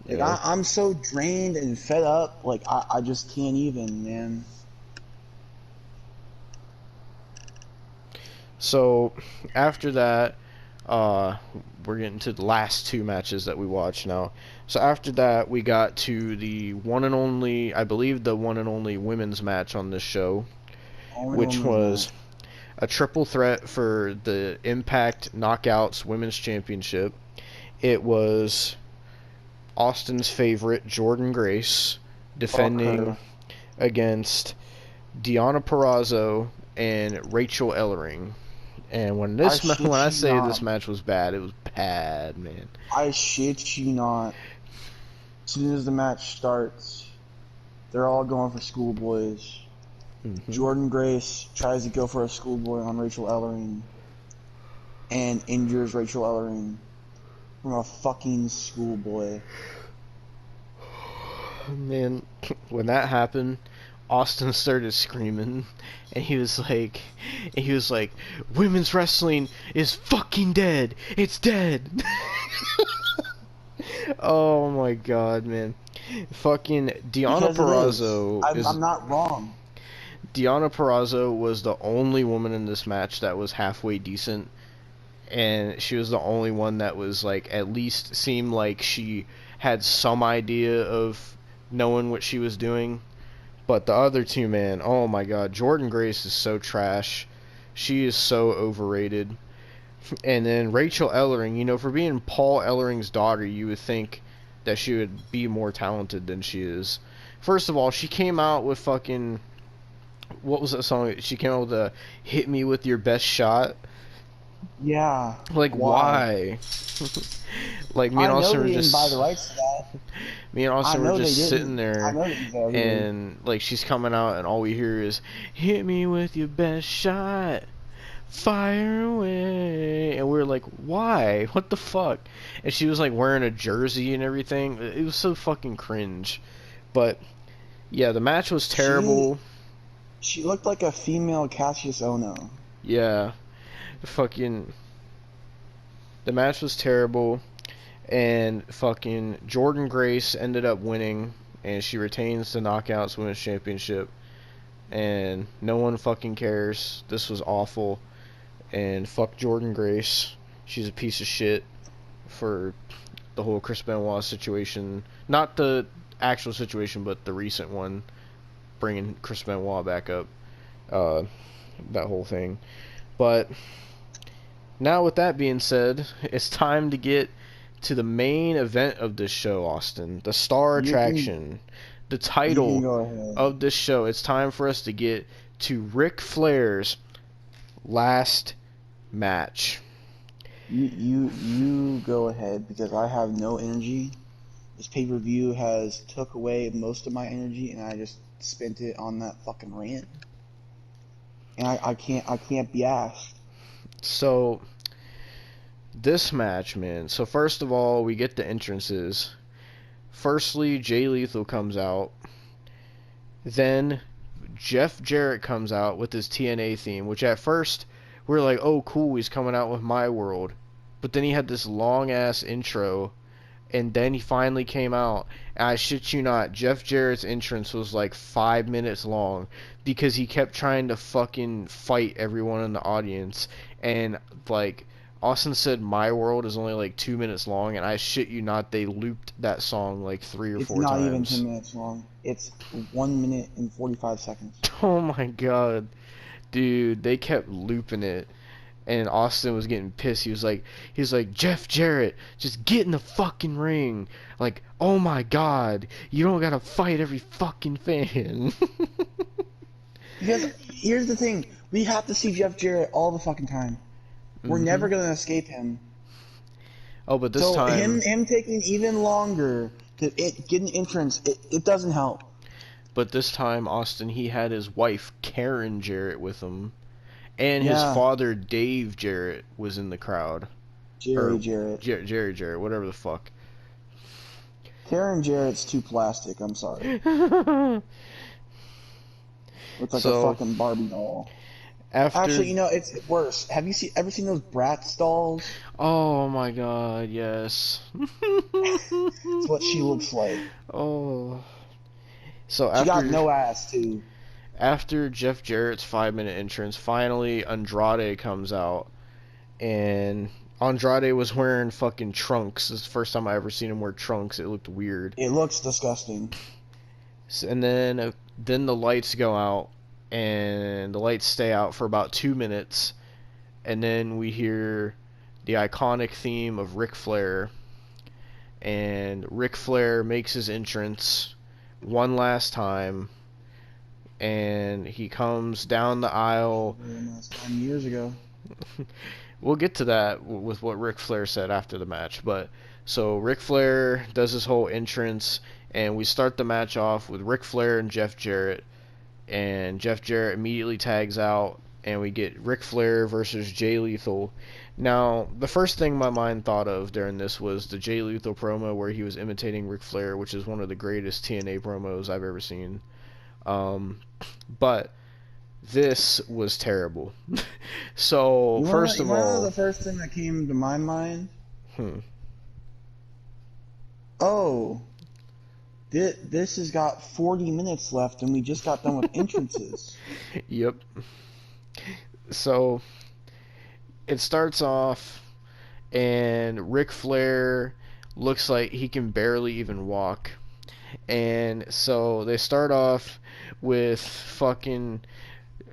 Like, Yeah. I'm so drained and fed up. Like, I just can't even, man. So, after that, Uh, we're getting to the last two matches that we watched now. So after that, we got to the one and only, I believe, the one and only women's match on this show, Only which women's was a triple threat for the Impact Knockouts Women's Championship. It was Austin's favorite, Jordan Grace, match. Fuck defending her. against Deonna Purrazzo and Rachel Ellering. And when I this shit when I you say not. this match was bad, it was bad, man. I shit you not. As soon as the match starts, they're all going for schoolboys. Jordan Grace tries to go for a schoolboy on Rachel Ellering and injures Rachel Ellering from a fucking schoolboy. Man, when that happened, Austin started screaming, and he was like, "Women's wrestling is fucking dead. It's dead." Oh my god, man. Fucking Deonna Because it is. Purrazzo is I'm not wrong. Deonna Purrazzo was the only woman in this match that was halfway decent, and she was the only one that was like at least seemed like she had some idea of knowing what she was doing. But the other two, man, oh my god, Jordan Grace is so trash. She is so overrated. And then Rachel Ellering, you know, for being Paul Ellering's daughter, you would think that she would be more talented than she is. First of all, she came out with fucking, what was that song? She came out with a "Hit Me With Your Best Shot." Yeah. Like, why? Like, me I and know Austin they were didn't buy the just rights to that. me and I Austin know were they just didn't. sitting I there, know they deserve it. and like she's coming out, and all we hear is "Hit me with your best shot, fire away," and we were like, "Why? What the fuck?" And she was like wearing a jersey and everything. It was so fucking cringe. But yeah, the match was terrible. She looked like a female Cassius Ono. Yeah, fucking the match was terrible. And fucking Jordan Grace ended up winning, and she retains the Knockouts Women's Championship. And no one fucking cares. This was awful. And fuck Jordan Grace. She's a piece of shit for the whole Chris Benoit situation. Not the actual situation, but the recent one. Bringing Chris Benoit back up. That whole thing. But now with that being said, it's time to get to the main event of this show, Austin. The star attraction. The You can title go ahead. of this show. It's time for us to get to Ric Flair's last match. You go ahead because I have no energy. This pay-per-view has took away most of my energy, and I just spent it on that fucking rant. And I can't be asked. So this match, man. So first of all, we get the entrances. Firstly, Jay Lethal comes out. Then Jeff Jarrett comes out with his TNA theme, which at first we were like, oh cool, he's coming out with My World. But then he had this long ass intro, and then he finally came out. And I shit you not, Jeff Jarrett's entrance was like 5 minutes long because he kept trying to fucking fight everyone in the audience. And like Austin said, My World is only like 2 minutes long, and I shit you not, they looped that song like 3 or 4 It's times. not even 10 minutes long. It's 1 minute and 45 seconds. Oh my god, dude, they kept looping it. And Austin was getting pissed. He was like, Jeff Jarrett, just get in the fucking ring. Like, oh my god, you don't gotta fight every fucking fan. Because here's the thing, we have to see Jeff Jarrett all the fucking time. We're never gonna escape him. Oh, but this So time, him taking even longer to get an entrance, it doesn't help. but this time, Austin, he had his wife Karen Jarrett with him, and his Yeah. father Dave Jarrett was in the crowd. Jerry Jarrett. Jerry Jarrett, whatever the fuck. Karen Jarrett's too plastic, I'm sorry. Looks like So, a fucking Barbie doll. After, Actually, you know, it's worse. Have you ever seen those Bratz dolls? oh my god, yes. That's what she looks like. Oh. So She got after no ass, too. after Jeff Jarrett's 5 minute entrance, finally Andrade comes out, and Andrade was wearing fucking trunks. This is the first time I ever seen him wear trunks. It looked weird. It looks disgusting. And then the lights go out, and the lights stay out for about 2 minutes, and then we hear the iconic theme of Ric Flair, and Ric Flair makes his entrance one last time, and he comes down the aisle. Last time years ago. We'll get to that with what Ric Flair said after the match, but so Ric Flair does his whole entrance, and we start the match off with Ric Flair and Jeff Jarrett, and Jeff Jarrett immediately tags out, and we get Ric Flair versus Jay Lethal. Now, the first thing my mind thought of during this was the Jay Lethal promo where he was imitating Ric Flair, which is one of the greatest TNA promos I've ever seen. But this was terrible. So, first of all, the first thing that came to my mind? Hmm. Oh, this has got 40 minutes left, and we just got done with entrances. Yep. So, it starts off, and Ric Flair looks like he can barely even walk. And so they start off with fucking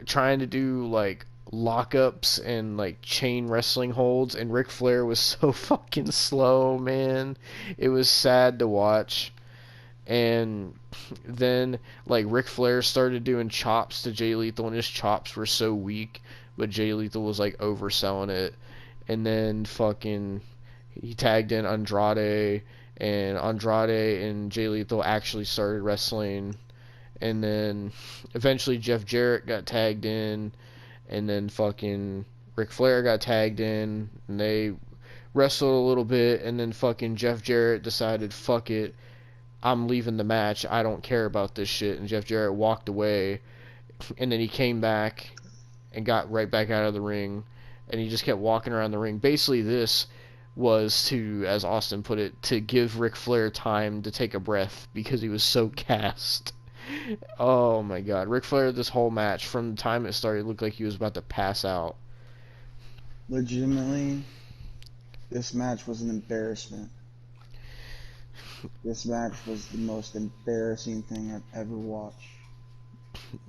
trying to do like lockups and like chain wrestling holds, and Ric Flair was so fucking slow, man. It was sad to watch. And then like Ric Flair started doing chops to Jay Lethal, and his chops were so weak, but Jay Lethal was like overselling it. And then fucking he tagged in Andrade, and Andrade and Jay Lethal actually started wrestling. And then eventually Jeff Jarrett got tagged in, and then fucking Ric Flair got tagged in, and they wrestled a little bit, and then fucking Jeff Jarrett decided, fuck it, I'm leaving the match, I don't care about this shit, and Jeff Jarrett walked away, and then he came back and got right back out of the ring, and he just kept walking around the ring. Basically this was to, as Austin put it, to give Ric Flair time to take a breath, because he was so gassed. Oh my god. Ric Flair, this whole match, from the time it started, looked like he was about to pass out. Legitimately, this match was an embarrassment. This match was the most embarrassing thing I've ever watched.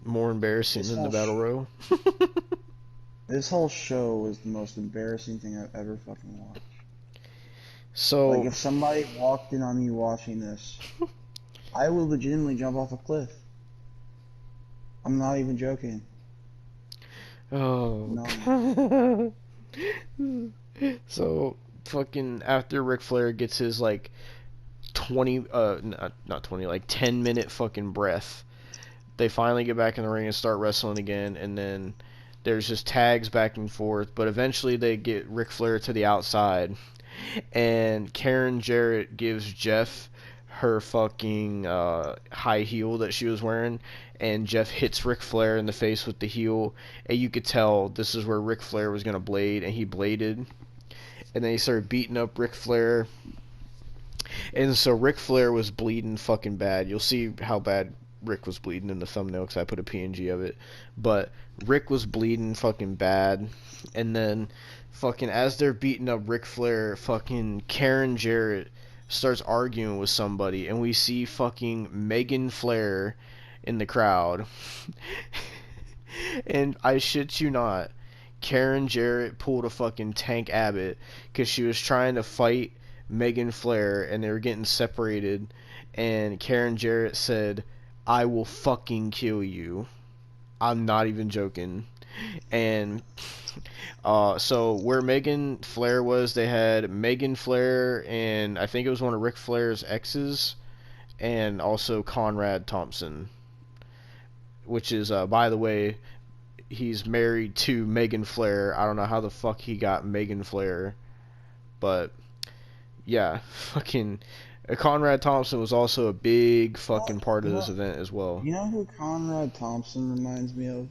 More embarrassing than the Battle Royal? This whole show was the most embarrassing thing I've ever fucking watched. So, like, if somebody walked in on me watching this, I would legitimately jump off a cliff. I'm not even joking. oh. No. So, fucking after Ric Flair gets his like not 20, like 10-minute fucking breath, they finally get back in the ring and start wrestling again, and then there's just tags back and forth, but eventually they get Ric Flair to the outside, and Karen Jarrett gives Jeff her fucking high heel that she was wearing, and Jeff hits Ric Flair in the face with the heel, and you could tell this is where Ric Flair was going to blade, and he bladed, and then he started beating up Ric Flair, and so Ric Flair was bleeding fucking bad. You'll see how bad Rick was bleeding in the thumbnail because I put a PNG of it, but Rick was bleeding fucking bad, and then fucking as they're beating up Ric Flair, fucking Karen Jarrett starts arguing with somebody, and we see fucking Megan Flair in the crowd. And I shit you not, Karen Jarrett pulled a fucking Tank Abbott because she was trying to fight Megan Flair, and they were getting separated, and Karen Jarrett said, I will fucking kill you. I'm not even joking. And so where Megan Flair was, they had Megan Flair, and I think it was one of Ric Flair's exes, and also Conrad Thompson, which is, by the way, he's married to Megan Flair. I don't know how the fuck he got Megan Flair, but yeah, fucking Conrad Thompson was also a big fucking part of this event as well. You know who Conrad Thompson reminds me of?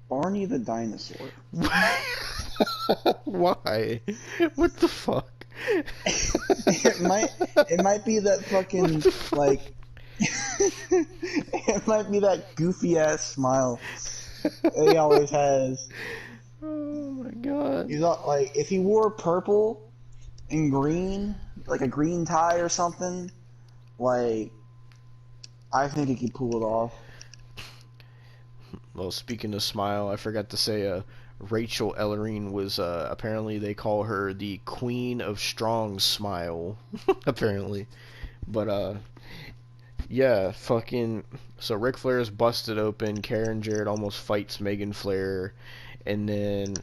Barney the dinosaur. Why? What the fuck? it might be that fucking like it might be that goofy ass smile that he always has. Oh my god. He's not like if he wore purple and green, like a green tie or something. Like I think he could pull it off. Well, speaking of smile, I forgot to say, Rachel Ellering was, apparently they call her the Queen of Strong Smile, apparently. But, yeah, fucking, so Ric Flair's busted open, Karen Jarrett almost fights Megan Flair, and then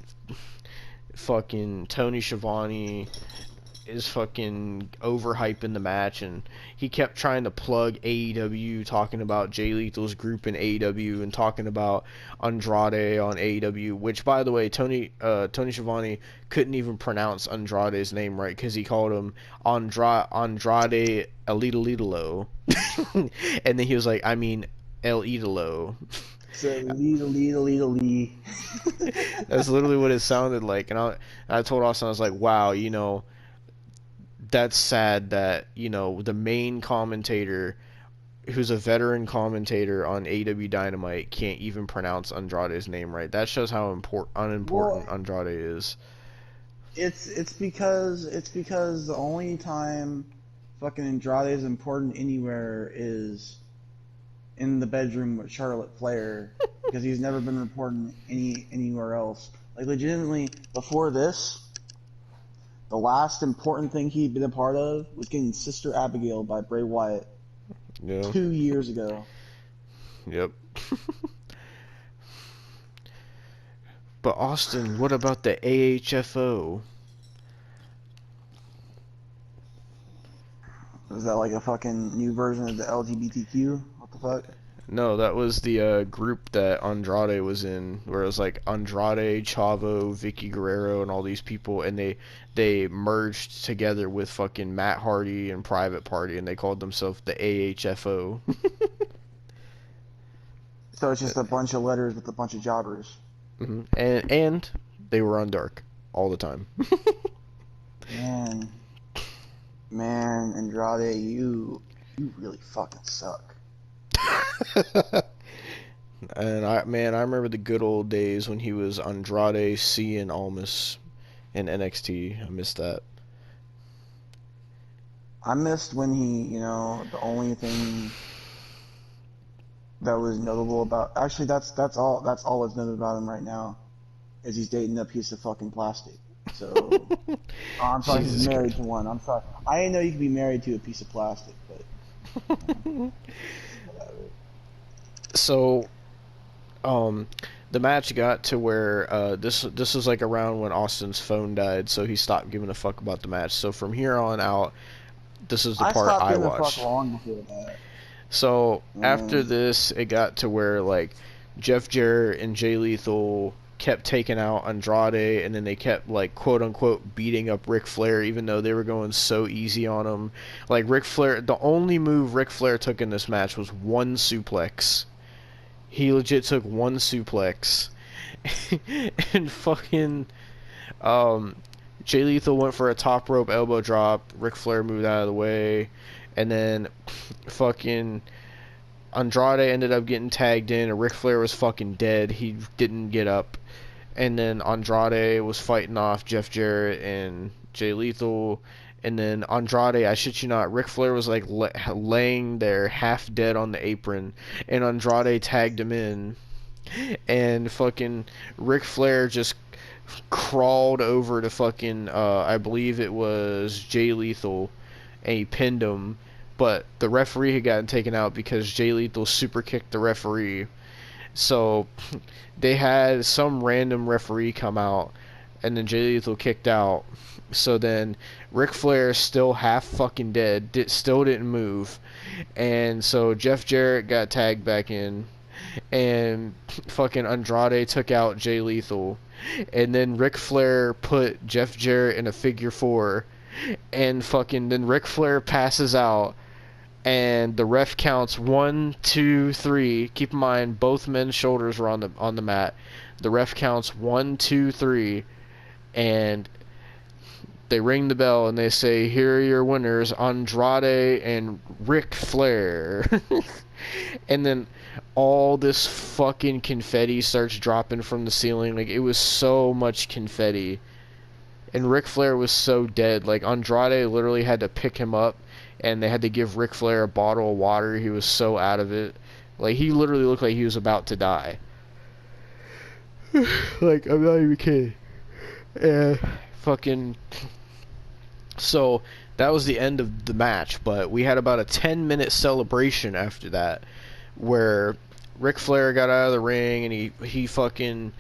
fucking Tony Schiavone is fucking overhyping the match, and he kept trying to plug AEW, talking about Jay Lethal's group in AEW and talking about Andrade on AEW, which, by the way, Tony Schiavone couldn't even pronounce Andrade's name right because he called him Andrade Elidolo. And then he was like, I mean El Idolo. So lee. That's literally what it sounded like. And I told Austin, I was like, wow, that's sad that, the main commentator, who's a veteran commentator on AW Dynamite, can't even pronounce Andrade's name right. That shows how unimportant Andrade is. It's because the only time fucking Andrade is important anywhere is in the bedroom with Charlotte Flair because he's never been important anywhere else. Like legitimately before this, the last important thing he'd been a part of was getting Sister Abigail by Bray Wyatt Yeah. 2 years ago. Yep. But Austin, what about the AHFO? Is that like a fucking new version of the LGBTQ? What the fuck? No, that was the group that Andrade was in, where it was like Andrade, Chavo, Vicky Guerrero, and all these people, and they merged together with fucking Matt Hardy and Private Party, and they called themselves the AHFO. So it's just a bunch of letters with a bunch of jobbers. Mm-hmm. And they were on Dark all the time. Man, Andrade, you really fucking suck. And I remember the good old days when he was Andrade, C, and Almas in NXT. I missed that. I missed when he, the only thing that was notable about actually that's all that's noted about him right now is he's dating a piece of fucking plastic. So oh, I'm sorry, he's married to one. I'm sorry. I didn't know you could be married to a piece of plastic, but So, the match got to where this was like around when Austin's phone died, so he stopped giving a fuck about the match. So from here on out, this is the part I watched. Fuck long before that. So after this, it got to where like Jeff Jarrett and Jay Lethal kept taking out Andrade, and then they kept like quote unquote beating up Ric Flair, even though they were going so easy on him. Like Ric Flair, the only move Ric Flair took in this match was one suplex. He legit took one suplex, and fucking Jay Lethal went for a top rope elbow drop. Ric Flair moved out of the way, and then fucking Andrade ended up getting tagged in, and Ric Flair was fucking dead. He didn't get up, and then Andrade was fighting off Jeff Jarrett and Jay Lethal. And then Andrade, I shit you not, Ric Flair was like laying there half dead on the apron, and Andrade tagged him in, and fucking Ric Flair just crawled over to fucking, I believe it was Jay Lethal, and he pinned him, but the referee had gotten taken out because Jay Lethal super kicked the referee. So they had some random referee come out, and then Jay Lethal kicked out. So then Ric Flair, still half fucking dead, still didn't move. And so Jeff Jarrett got tagged back in, and fucking Andrade took out Jay Lethal. And then Ric Flair put Jeff Jarrett in a figure four, and fucking then Ric Flair passes out, and the ref counts 1, 2, 3. Keep in mind both men's shoulders were on the mat. The ref counts 1, 2, 3, and they ring the bell and they say, "Here are your winners, Andrade and Ric Flair." And then all this fucking confetti starts dropping from the ceiling. Like, it was so much confetti. And Ric Flair was so dead. Like, Andrade literally had to pick him up, and they had to give Ric Flair a bottle of water. He was so out of it. Like, he literally looked like he was about to die. Like, I'm not even kidding. And fucking... So, that was the end of the match, but we had about a 10-minute celebration after that, where Ric Flair got out of the ring, and he fucking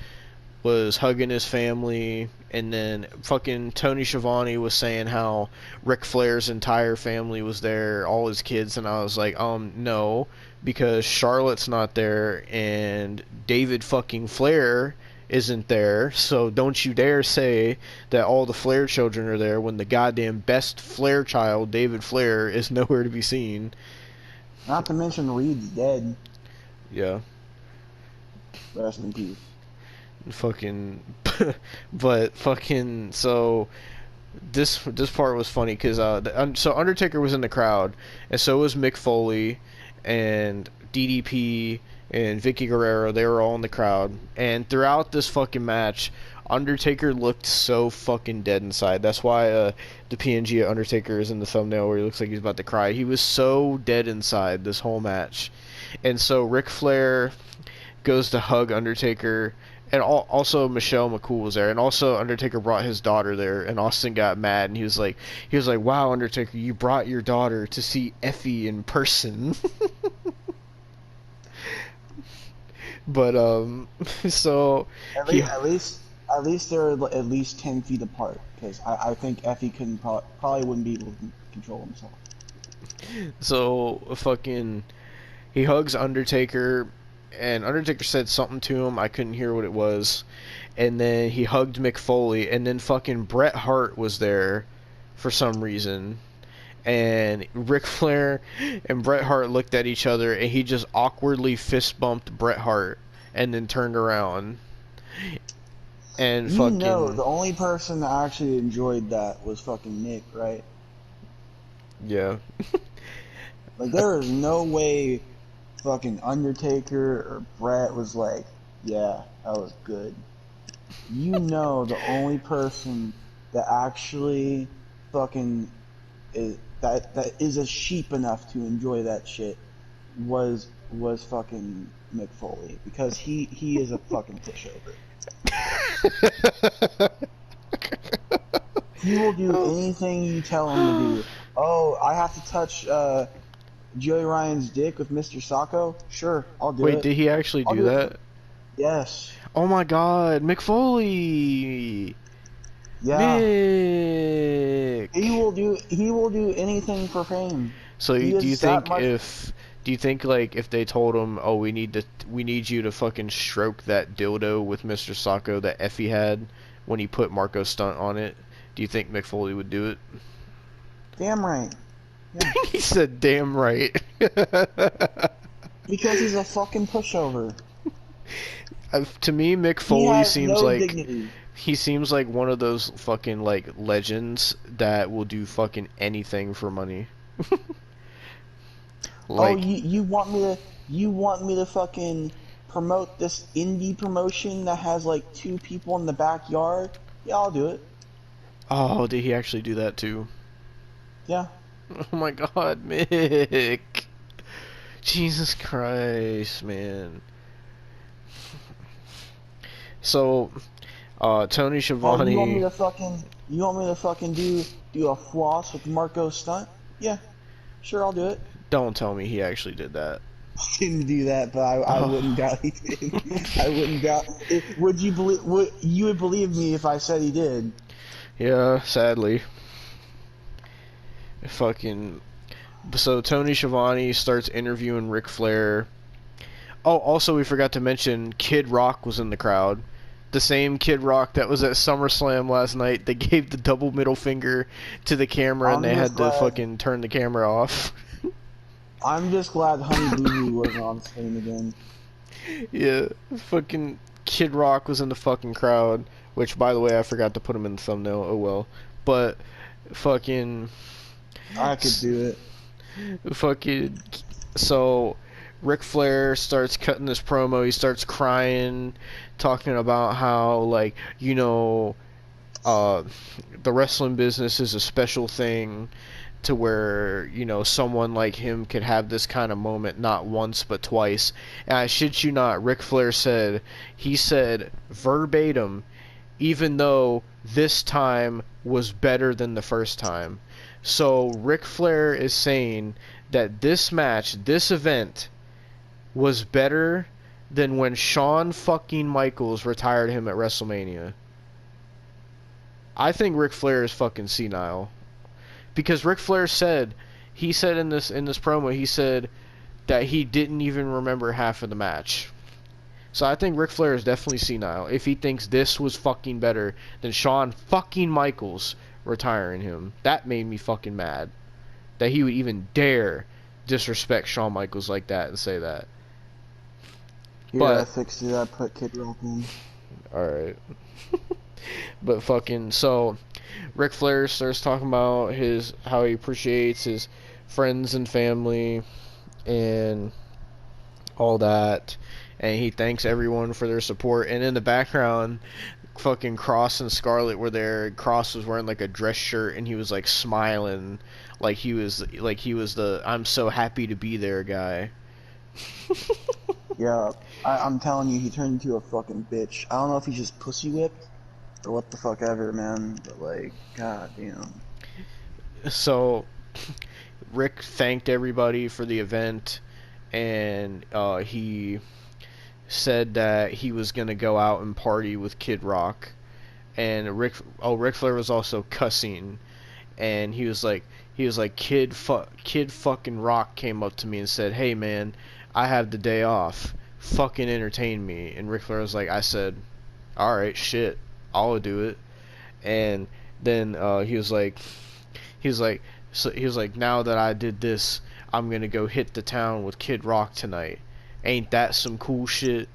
was hugging his family, and then fucking Tony Schiavone was saying how Ric Flair's entire family was there, all his kids, and I was like, no, because Charlotte's not there, and David fucking Flair isn't there, so don't you dare say that all the Flair children are there when the goddamn best Flair child, David Flair, is nowhere to be seen. Not to mention Reed's dead. Yeah. Rest in peace. Fucking but fucking so this part was funny because so Undertaker was in the crowd, and so was Mick Foley and DDP and Vicky Guerrero. They were all in the crowd, and throughout this fucking match, Undertaker looked so fucking dead inside. That's why the PNG of Undertaker is in the thumbnail where he looks like he's about to cry. He was so dead inside this whole match. And so Ric Flair goes to hug Undertaker, and also Michelle McCool was there, and also Undertaker brought his daughter there, and Austin got mad, and he was like, wow, Undertaker, you brought your daughter to see Effie in person. But so at least they're at least 10 feet apart, because I think Effie couldn't probably wouldn't be able to control himself. So fucking he hugs Undertaker, and Undertaker said something to him. I couldn't hear what it was. And then he hugged Mick Foley, and then fucking Bret Hart was there for some reason. And Ric Flair and Bret Hart looked at each other, and he just awkwardly fist bumped Bret Hart and then turned around. And you fucking... know, the only person that actually enjoyed that was fucking Nick, right? Yeah. Like, there is no way fucking Undertaker or Bret was like, yeah, that was good. You know, the only person that actually fucking is that is a sheep enough to enjoy that shit was fucking Mick Foley, because he is a fucking pushover. He will do anything you tell him to do. Oh, I have to touch Joey Ryan's dick with Mr. Sacco? Sure, I'll do it. Wait, did he actually do that? Yes. Oh my god, Mick Foley! Yeah. Mick! He will do anything for fame. So do you think like if they told him, oh, we need you to fucking stroke that dildo with Mr. Sacco that Effie had when he put Marco Stunt on it, do you think Mick Foley would do it? Damn right. Yeah. He said damn right. Because he's a fucking pushover. To me, Mick Foley seems like dignity. He seems like one of those fucking like legends that will do fucking anything for money. Like, oh, you want me to fucking promote this indie promotion that has like 2 people in the backyard? Yeah, I'll do it. Oh, did he actually do that too? Yeah. Oh my god, Mick. Jesus Christ, man. So, Tony Schiavone... Oh, you want me to fucking do a floss with Marco Stunt? Yeah. Sure, I'll do it. Don't tell me he actually did that. I didn't do that, but I wouldn't doubt he did. I wouldn't doubt... Would you believe me if I said he did? Yeah, sadly. Fucking... So Tony Schiavone starts interviewing Ric Flair. Oh, also we forgot to mention Kid Rock was in the crowd. The same Kid Rock that was at SummerSlam last night. They gave the double middle finger to the camera, and they had to fucking turn the camera off. I'm just glad Honey Boo Boo wasn't on screen again. Yeah, fucking Kid Rock was in the fucking crowd. Which, by the way, I forgot to put him in the thumbnail. Oh well. But fucking... I could do it. Fucking... So... Ric Flair starts cutting this promo. He starts crying, talking about how, like, uh, the wrestling business is a special thing to where, someone like him could have this kind of moment not once but twice. And I shit you not, Ric Flair he said verbatim, even though this time was better than the first time. So Ric Flair is saying that this match, this event, was better than when Shawn fucking Michaels retired him at WrestleMania. I think Ric Flair is fucking senile. Because Ric Flair he said in this promo, he said that he didn't even remember half of the match. So I think Ric Flair is definitely senile if he thinks this was fucking better than Shawn fucking Michaels retiring him. That made me fucking mad. That he would even dare disrespect Shawn Michaels like that and say that. Yeah, But I fixed it. I put Kid Rock in. alright. But fucking, so Ric Flair starts talking about how he appreciates his friends and family and all that, and he thanks everyone for their support. And in the background, fucking Cross and Scarlett were there. Cross was wearing like a dress shirt, and he was like smiling, like he was the "I'm so happy to be there" guy. Yeah, I'm telling you, he turned into a fucking bitch. I don't know if he's just pussy whipped or what the fuck ever, man. But like, god damn. So Rick thanked everybody for the event, and he said that he was gonna go out and party with Kid Rock. And Ric Flair was also cussing, and he was like Kid fucking Rock came up to me and said, "Hey man, I have the day off. Fucking entertain me." And Ric Flair was like, I said, "Alright, shit, I'll do it." And then he was like, now that I did this, I'm gonna go hit the town with Kid Rock tonight. Ain't that some cool shit?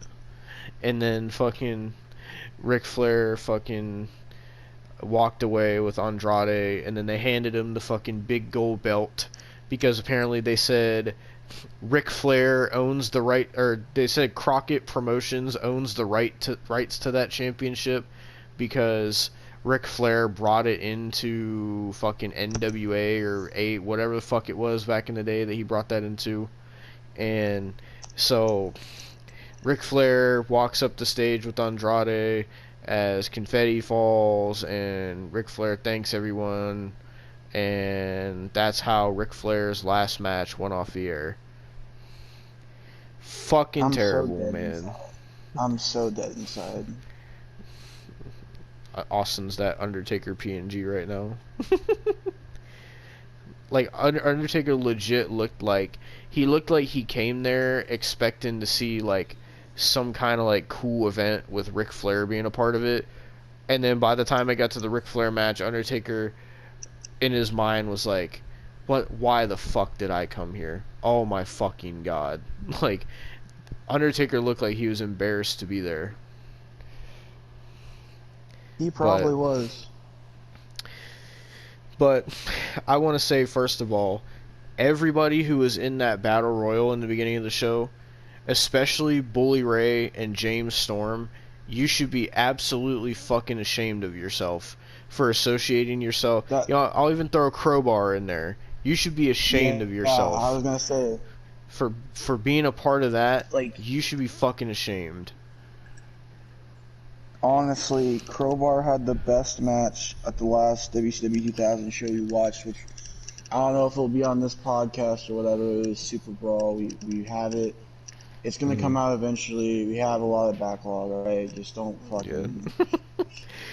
And then fucking Ric Flair fucking walked away with Andrade, and then they handed him the fucking big gold belt because apparently they said Ric Flair owns the right, or they said Crockett Promotions owns the rights to that championship because Ric Flair brought it into fucking NWA or whatever the fuck it was back in the day that he brought that into. And so Ric Flair walks up the stage with Andrade as confetti falls, and Ric Flair thanks everyone, and that's how Ric Flair's last match went off the air. Fucking terrible, man. I'm so dead inside. Austin's that Undertaker PNG right now. Like, Undertaker legit looked like he came there expecting to see like some kind of like cool event with Ric Flair being a part of it, and then by the time I got to the Ric Flair match, Undertaker in his mind was like, why the fuck did I come here? Oh my fucking god. Like, Undertaker looked like he was embarrassed to be there. He probably was. But I want to say, first of all, everybody who was in that battle royal in the beginning of the show, especially Bully Ray and James Storm, you should be absolutely fucking ashamed of yourself for associating yourself. I'll even throw a Crowbar in there. You should be ashamed of yourself. I was gonna say, for being a part of that. like, you should be fucking ashamed. Honestly, Crowbar had the best match at the last WCW 2000 show we watched, which I don't know if it'll be on this podcast or whatever. It was Super Brawl. We have it. It's gonna come out eventually. We have a lot of backlog, alright? Just don't fucking...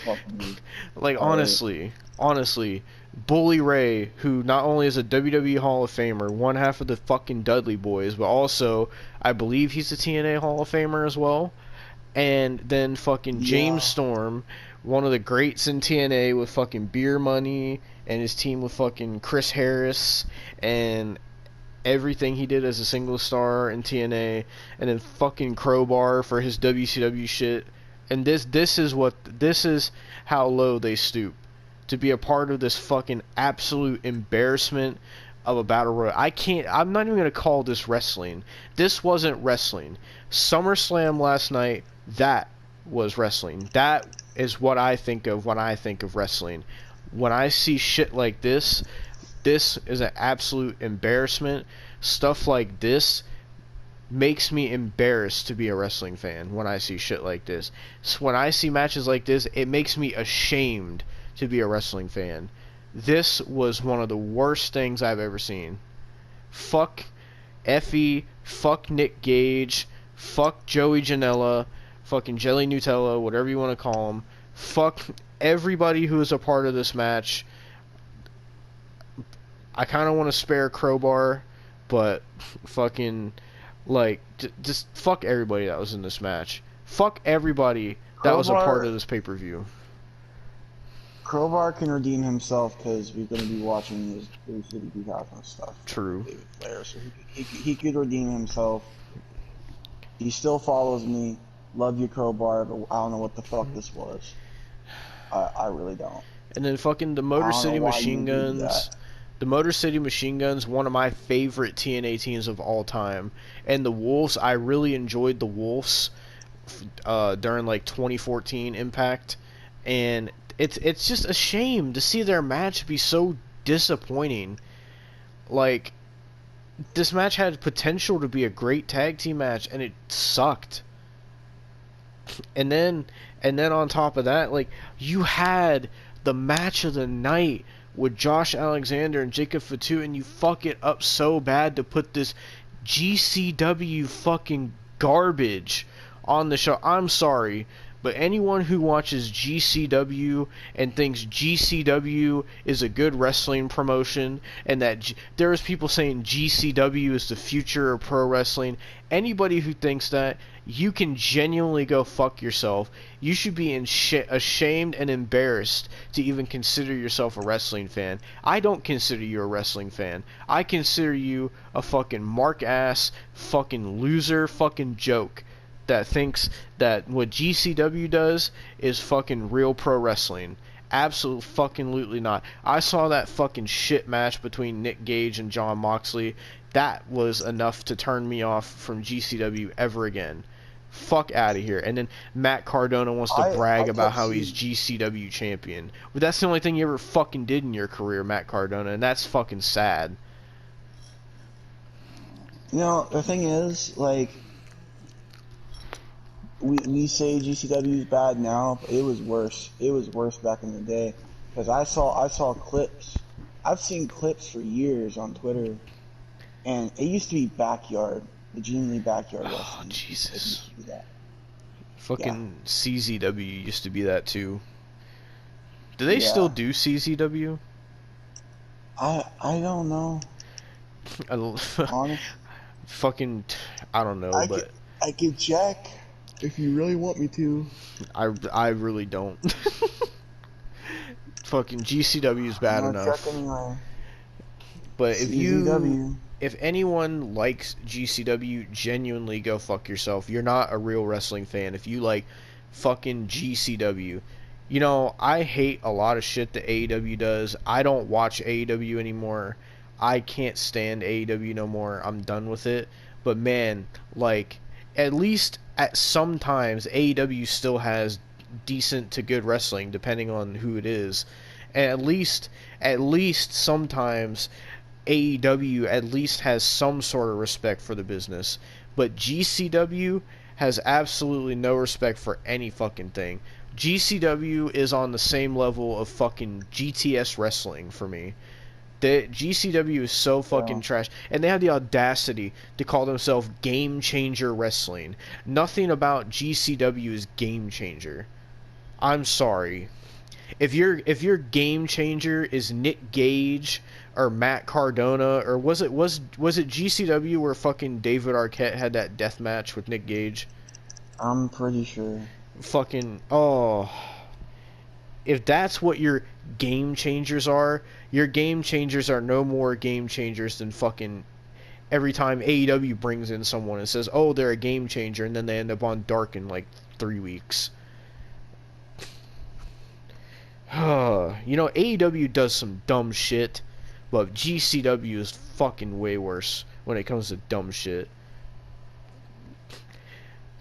fucking like, honestly, Bully Ray, who not only is a WWE Hall of Famer, one half of the fucking Dudley Boys, but also, I believe he's a TNA Hall of Famer as well. And then fucking James Storm, one of the greats in TNA with fucking Beer Money, and his team with fucking Chris Harris, and everything he did as a single star in TNA, and then fucking Crowbar for his WCW shit. And this is how low they stoop to be a part of this fucking absolute embarrassment of a battle royal. I'm not even gonna call this wrestling. This wasn't wrestling. SummerSlam last night, that was wrestling. That is what I think of when I think of wrestling. When I see shit like this is an absolute embarrassment. Stuff like this makes me embarrassed to be a wrestling fan when I see shit like this. So when I see matches like this, it makes me ashamed to be a wrestling fan. This was one of the worst things I've ever seen. Fuck Effie, fuck Nick Gage, fuck Joey Janela, fucking Jelly Nutella, whatever you want to call him. Fuck everybody who is a part of this match. I kind of want to spare Crowbar, but fucking, like, just fuck everybody that was in this match. Fuck everybody that was a part of this pay-per-view. Crowbar can redeem himself because we're going to be watching his Blue City 2000 stuff. True. David Flair, so he could redeem himself. He still follows me. Love you, Crowbar, but I don't know what the fuck this was. I really don't. And then fucking the Motor City Machine Guns. The Motor City Machine Guns, one of my favorite TNA teams of all time. And the Wolves, I really enjoyed the Wolves during like 2014 Impact. And it's just a shame to see their match be so disappointing. Like, this match had potential to be a great tag team match, and it sucked. And then on top of that, like, you had the match of the night with Josh Alexander and Jacob Fatu, and you fuck it up so bad to put this GCW fucking garbage on the show. I'm sorry, but anyone who watches GCW and thinks GCW is a good wrestling promotion, and that there's people saying GCW is the future of pro wrestling, anybody who thinks that, you can genuinely go fuck yourself. You should be ashamed and embarrassed to even consider yourself a wrestling fan. I don't consider you a wrestling fan. I consider you a fucking mark-ass, fucking loser, fucking joke that thinks that what GCW does is fucking real pro wrestling. Absolutely fucking lootly not. I saw that fucking shit match between Nick Gage and Jon Moxley. That was enough to turn me off from GCW ever again. Fuck out of here. And then Matt Cardona wants to brag about how he's GCW champion. But that's the only thing you ever fucking did in your career, Matt Cardona, and that's fucking sad. You know, the thing is, like, we say GCW is bad now, but it was worse. It was worse back in the day. Because I saw clips. I've seen clips for years on Twitter, and it used to be backyard. The Gene Lee backyard wrestling. Oh, Jesus. Fucking yeah. CZW used to be that too. Do they still do CZW? I don't know. Honest. Fucking, I don't know, but I could check if you really want me to. I really don't. Fucking GCW is bad enough. Check anyway. But CZW. If anyone likes GCW, genuinely go fuck yourself. You're not a real wrestling fan if you like fucking GCW. You know, I hate a lot of shit that AEW does. I don't watch AEW anymore. I can't stand AEW no more. I'm done with it. But man, like, at least at some times AEW still has decent to good wrestling depending on who it is. And at least sometimes AEW at least has some sort of respect for the business. But GCW has absolutely no respect for any fucking thing. GCW is on the same level of fucking GTS wrestling for me. The GCW is so fucking trash, and they have the audacity to call themselves Game Changer Wrestling. Nothing about GCW is Game Changer. I'm sorry. If your Game Changer is Nick Gage or Matt Cardona, or was it GCW where fucking David Arquette had that death match with Nick Gage? I'm pretty sure. Fucking if that's what your game changers are, your game changers are no more game changers than fucking every time AEW brings in someone and says, oh, they're a game changer, and then they end up on Dark in like 3 weeks. You know, AEW does some dumb shit, but GCW is fucking way worse when it comes to dumb shit.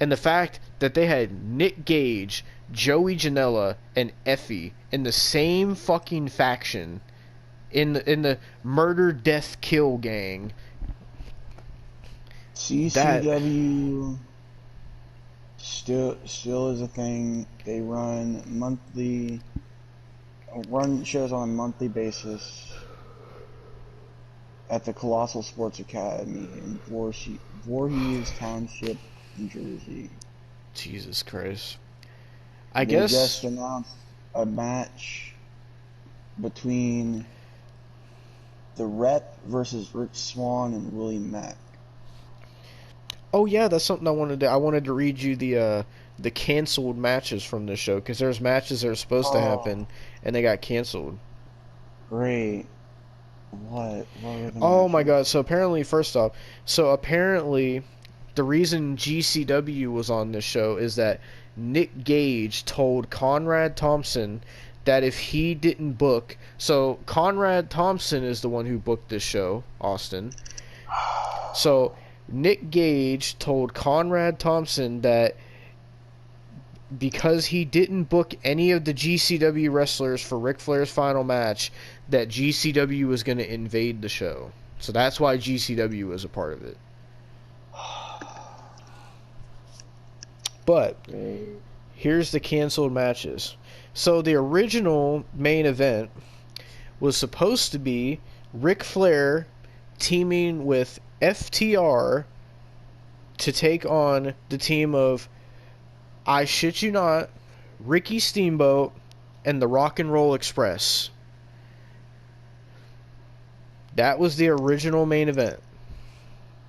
And the fact that they had Nick Gage, Joey Janela, and Effie in the same fucking faction, in the murder, death, kill gang. CCW still is a thing. They run shows on a monthly basis at the Colossal Sports Academy in Voorhees Township, New Jersey. Jesus Christ. They just announced a match between the Rep versus Rich Swann and Willie Mack. Oh yeah, that's something I wanted to. I wanted to read you the canceled matches from the show, because there's matches that are supposed to happen and they got canceled. Great. What were the Oh matches? my god! So apparently, the reason GCW was on this show is that Nick Gage told Conrad Thompson that if he didn't book, so Conrad Thompson is the one who booked this show, Austin. So Nick Gage told Conrad Thompson that because he didn't book any of the GCW wrestlers for Ric Flair's final match, that GCW was going to invade the show. So that's why GCW was a part of it. But here's the canceled matches. So the original main event was supposed to be Ric Flair teaming with FTR to take on the team of, I shit you not, Ricky Steamboat and the Rock and Roll Express. That was the original main event.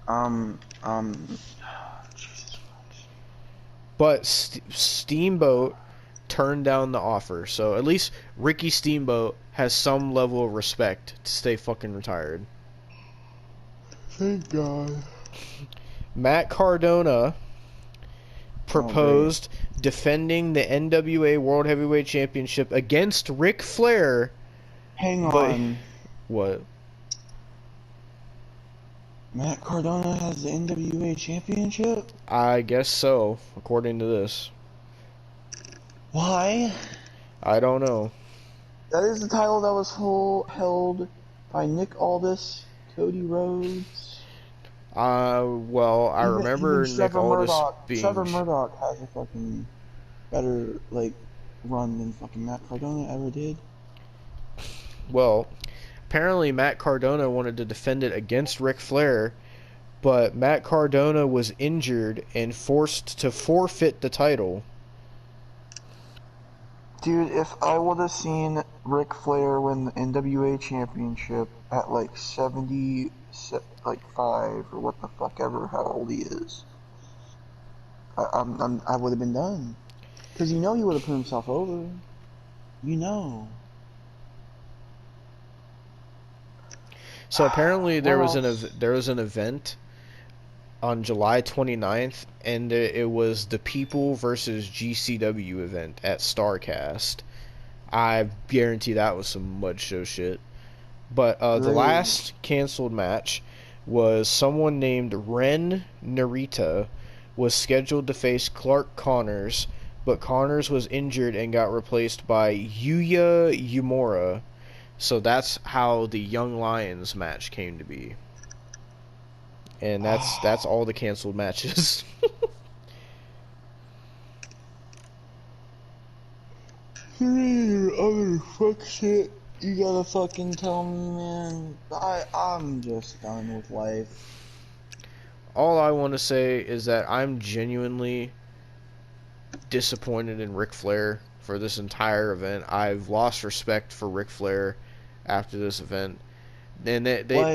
Jesus Christ. But Steamboat turned down the offer, so at least Ricky Steamboat has some level of respect to stay fucking retired. Thank God. Matt Cardona proposed defending the NWA World Heavyweight Championship against Ric Flair. Hang on. What? Matt Cardona has the NWA Championship? I guess so, according to this. Why? I don't know. That is the title that was held by Nick Aldis, Cody Rhodes. Well, I remember Nick Aldis being... Trevor Murdoch has a fucking better, run than fucking Matt Cardona ever did. Well, apparently Matt Cardona wanted to defend it against Ric Flair, but Matt Cardona was injured and forced to forfeit the title. Dude, if I would have seen Ric Flair win the NWA Championship at 75 or what the fuck ever, how old he is, I would have been done. Because he would have put himself over. So apparently there was an event on July 29th, and it was the People versus GCW event at StarCast. I guarantee that was some mud show shit. But the last canceled match was someone named Ren Narita was scheduled to face Clark Connors, but Connors was injured and got replaced by Yuya Uemura. So that's how the Young Lions match came to be. And that's all the canceled matches. Other fuck shit you gotta fucking tell me, man. I'm just done with life. All I want to say is that I'm genuinely disappointed in Ric Flair for this entire event. I've lost respect for Ric Flair after this event. And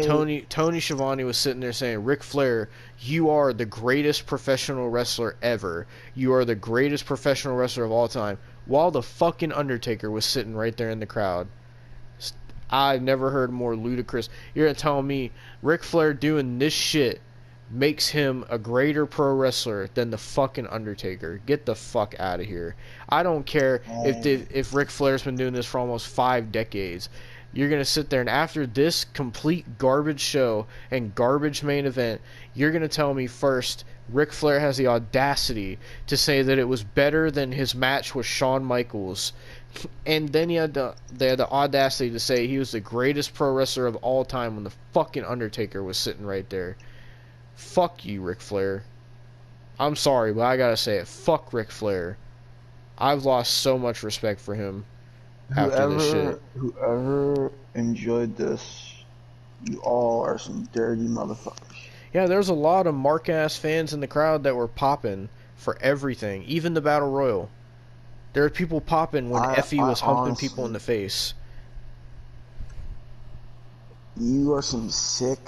Tony Schiavone was sitting there saying, Ric Flair, you are the greatest professional wrestler ever. You are the greatest professional wrestler of all time. While the fucking Undertaker was sitting right there in the crowd. I've never heard more ludicrous. You're going to tell me Ric Flair doing this shit makes him a greater pro wrestler than the fucking Undertaker. Get the fuck out of here. I don't care if Ric Flair's been doing this for almost 5 decades. You're going to sit there and after this complete garbage show and garbage main event, you're going to tell me first Ric Flair has the audacity to say that it was better than his match with Shawn Michaels. And then they had the audacity to say he was the greatest pro wrestler of all time when the fucking Undertaker was sitting right there. Fuck you, Ric Flair. I'm sorry, but I gotta say it. Fuck Ric Flair. I've lost so much respect for him after this shit. Whoever enjoyed this, you all are some dirty motherfuckers. Yeah, there's a lot of mark-ass fans in the crowd that were popping for everything, even the Battle Royal. There were people popping when Effie was humping people in the face. You are some sick,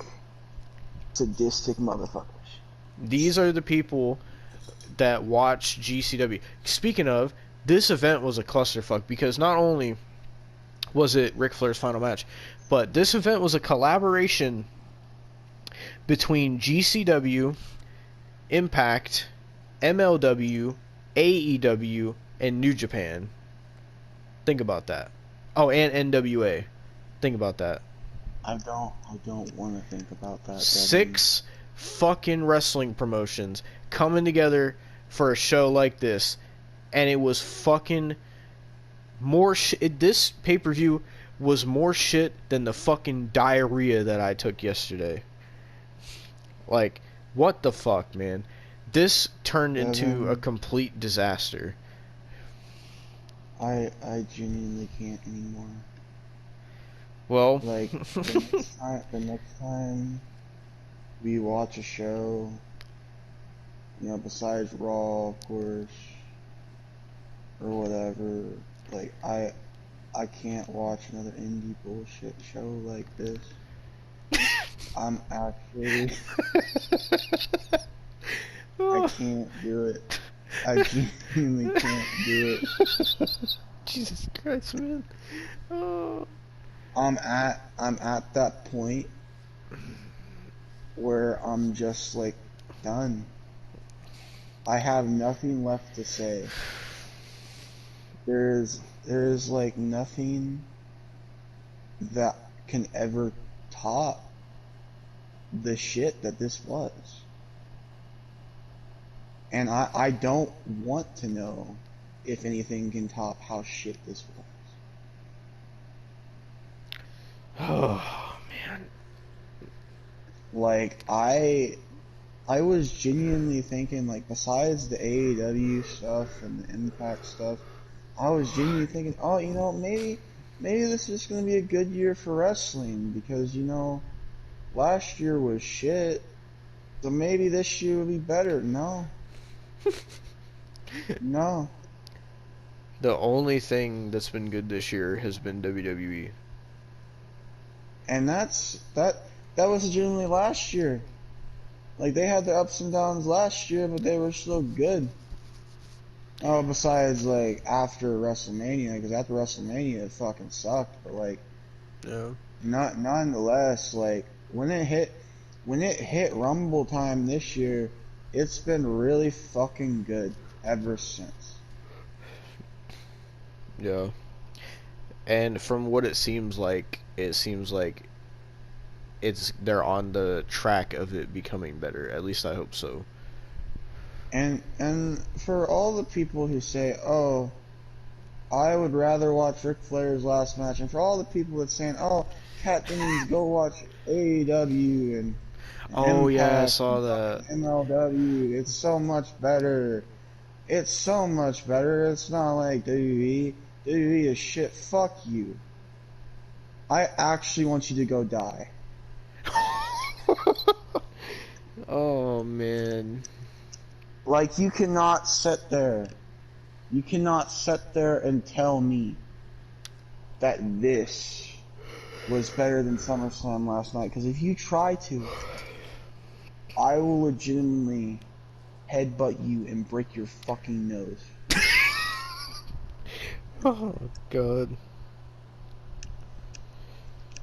sadistic motherfuckers. These are the people that watch GCW. Speaking of, this event was a clusterfuck because not only was it Ric Flair's final match, but this event was a collaboration between GCW, Impact, MLW, AEW, and New Japan. Think about that. Oh, and NWA. Think about that. I don't want to think about that. Devon. 6 fucking wrestling promotions coming together for a show like this, and it was fucking more shit. This pay-per-view was more shit than the fucking diarrhea that I took yesterday. Like, what the fuck, man? This turned into a complete disaster. I genuinely can't anymore. Well, like the next time we watch a show, you know, besides Raw, of course, or whatever, like I can't watch another indie bullshit show like this. I'm actually I can't do it. I genuinely can't do it. Jesus Christ, man. Oh. I'm at that point where I'm just like done. I have nothing left to say. There's like nothing that can ever top the shit that this was. And I don't want to know if anything can top how shit this was. Oh, man. Like, I was genuinely thinking, like, besides the AEW stuff and the Impact stuff, I was genuinely thinking, oh, you know, maybe this is going to be a good year for wrestling, because, you know, last year was shit, so maybe this year will be better. No. No. The only thing that's been good this year has been WWE. And that was genuinely last year. Like, they had their ups and downs last year, but they were still good. Oh, besides, like, after WrestleMania, because after WrestleMania it fucking sucked, but, like, yeah. Nonetheless, like, when it hit Rumble time this year, it's been really fucking good ever since. Yeah. And from what it seems like they're on the track of it becoming better. At least I hope so. And for all the people who say, oh, I would rather watch Ric Flair's last match, and for all the people that's saying, oh, Kat Dennings, go watch AEW and oh, Impact, yeah, I saw that. MLW, it's so much better. It's so much better. It's not like WWE. WWE is shit. Fuck you. I actually want you to go die. Oh, man. Like, you cannot sit there. You cannot sit there and tell me that this was better than SummerSlam last night. Because if you try to, I will legitimately headbutt you and break your fucking nose. Oh, God.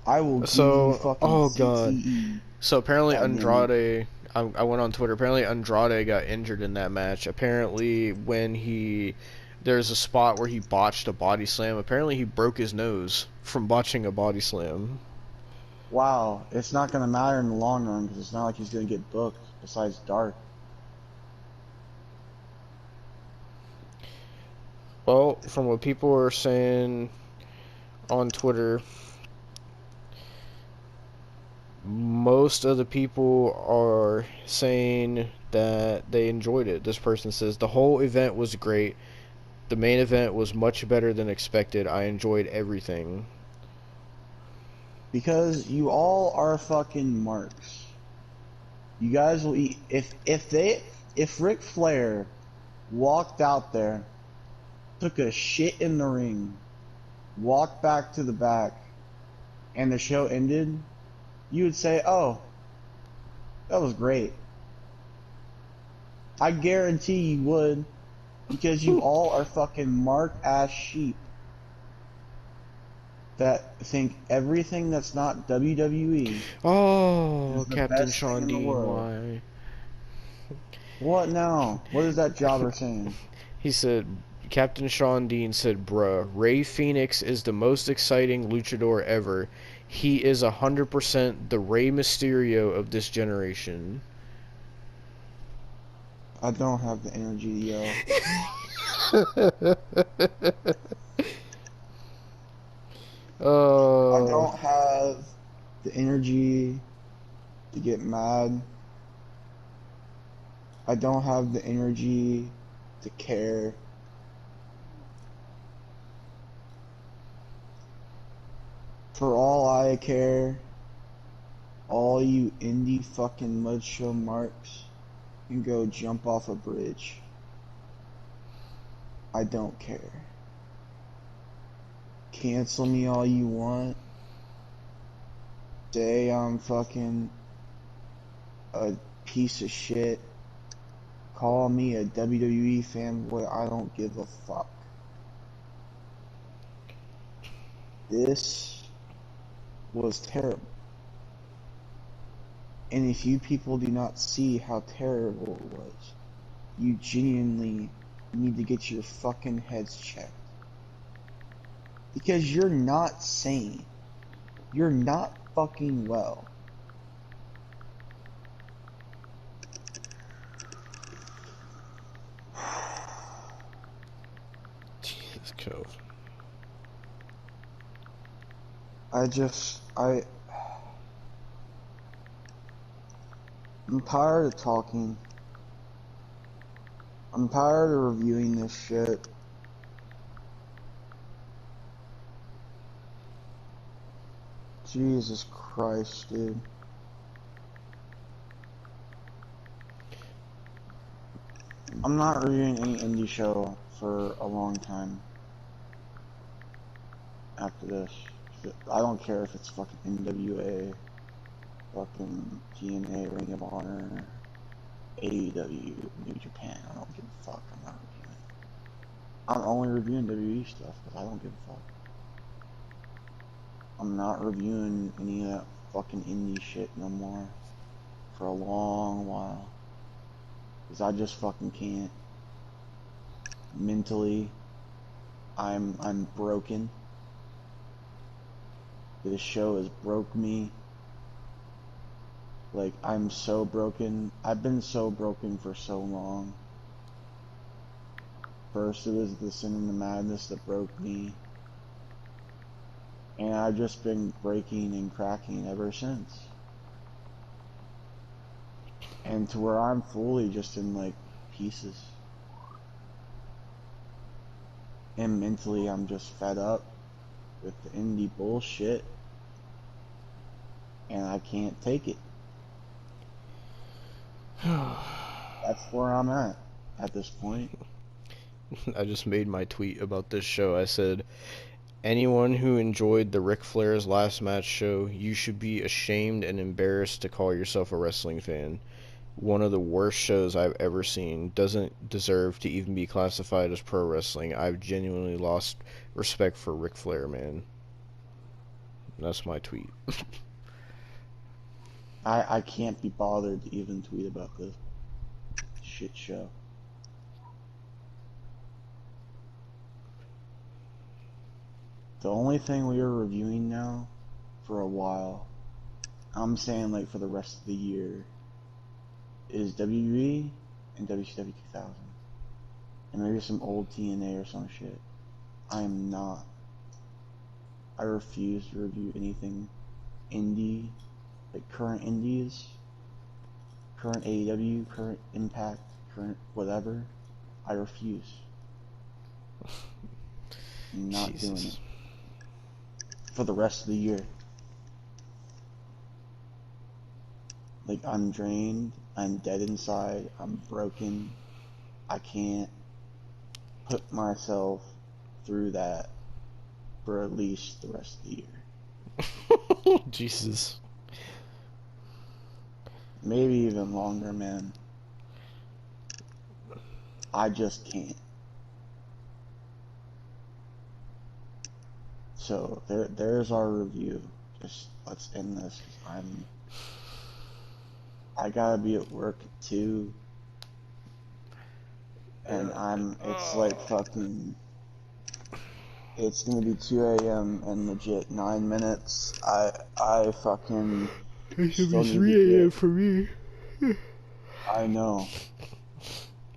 I will give you fucking oh, God. CTE. So apparently Andrade, I went on Twitter, apparently Andrade got injured in that match. Apparently when he there's a spot where he botched a body slam. Apparently, he broke his nose from botching a body slam. Wow, it's not gonna matter in the long run because it's not like he's gonna get booked. Besides Dark. Well, from what people are saying on Twitter, most of the people are saying that they enjoyed it. This person says the whole event was great. The main event was much better than expected. I enjoyed everything. Because you all are fucking marks. You guys will eat if Ric Flair walked out there, took a shit in the ring, walked back to the back, and the show ended, you would say, "Oh, that was great." I guarantee you would, because you all are fucking mark ass sheep that think everything that's not WWE Oh, is the Captain best thing Sean in the Dean, world. why? What now? What is that jobber saying? He said, Captain Sean Dean said, bruh, Rey Fenix is the most exciting luchador ever. He is 100% the Rey Mysterio of this generation. I don't have the energy to yell. I Oh, don't have the energy to get mad. I don't have the energy to care. For all I care, all you indie fucking mud show marks can go jump off a bridge. I don't care. Cancel me all you want. Say I'm fucking a piece of shit. Call me a WWE fanboy. I don't give a fuck. This was terrible. And if you people do not see how terrible it was, you genuinely need to get your fucking heads checked. Because you're not sane. You're not fucking well. Jesus, Cove. I'm tired of talking. I'm tired of reviewing this shit. Jesus Christ, dude. I'm not reviewing any indie show for a long time after this. I don't care if it's fucking NWA, fucking TNA, Ring of Honor, AEW, New Japan. I don't give a fuck. I'm not reviewing. I'm only reviewing WWE stuff because I don't give a fuck. I'm not reviewing any of that fucking indie shit no more for a long while. Because I just fucking can't. Mentally, I'm broken. This show has broke me. Like, I'm so broken. I've been so broken for so long. First it was the Sin and the Madness that broke me. And I've just been breaking and cracking ever since. And to where I'm fully just in, like, pieces. And mentally I'm just fed up with the indie bullshit. And I can't take it. That's where I'm at this point. I just made my tweet about this show. I said, anyone who enjoyed the Ric Flair's last match show, you should be ashamed and embarrassed to call yourself a wrestling fan. One of the worst shows I've ever seen. Doesn't deserve to even be classified as pro wrestling. I've genuinely lost respect for Ric Flair, man. That's my tweet. I can't be bothered to even tweet about this shit show. The only thing we are reviewing now, for a while, I'm saying like for the rest of the year, is WWE and WCW 2000. And maybe some old TNA or some shit. I refuse to review anything indie, like current indies, current AEW, current Impact, current whatever. I refuse. I'm not doing it. For the rest of the year. Like, I'm drained, I'm dead inside, I'm broken. I can't put myself through that for at least the rest of the year. Jesus. Maybe even longer, man. I just can't. So there's our review. Just let's end this. I gotta be at work too, and it's like fucking. It's gonna be 2 a.m. in legit 9 minutes. I fucking. It should still be need 3 a.m. for me. I know.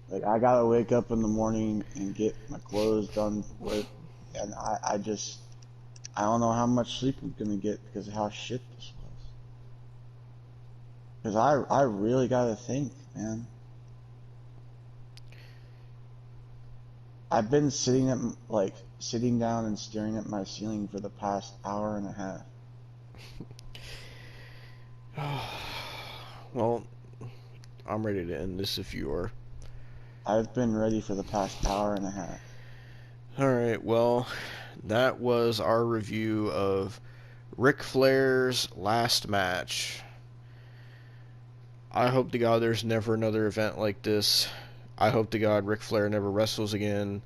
Like, I gotta wake up in the morning and get my clothes done for work, and I don't know how much sleep I'm gonna get because of how shit this was. Because I really gotta think, man. I've been sitting down and staring at my ceiling for the past hour and a half. Well, I'm ready to end this if you are. I've been ready for the past hour and a half. Alright, well, that was our review of Ric Flair's last match. I hope to God there's never another event like this. I hope to God Ric Flair never wrestles again.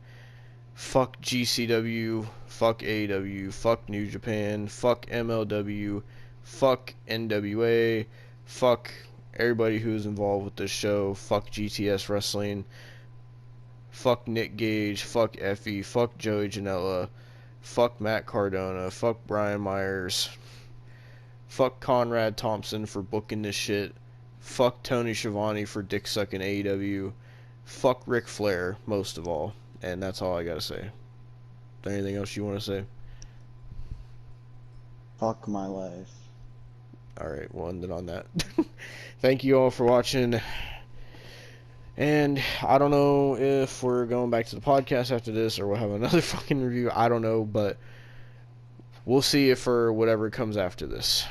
Fuck GCW, fuck AEW, fuck New Japan, fuck MLW, fuck NWA, fuck everybody who's involved with this show, fuck GTS Wrestling, fuck Nick Gage, fuck Effie, fuck Joey Janela, fuck Matt Cardona, fuck Brian Myers, fuck Conrad Thompson for booking this shit, fuck Tony Schiavone for dick sucking AEW, fuck Ric Flair, most of all. And that's all I gotta say. Is there anything else you want to say? Fuck my life. Alright, we'll end it on that. Thank you all for watching. And I don't know if we're going back to the podcast after this or we'll have another fucking review. I don't know, but we'll see if for whatever comes after this.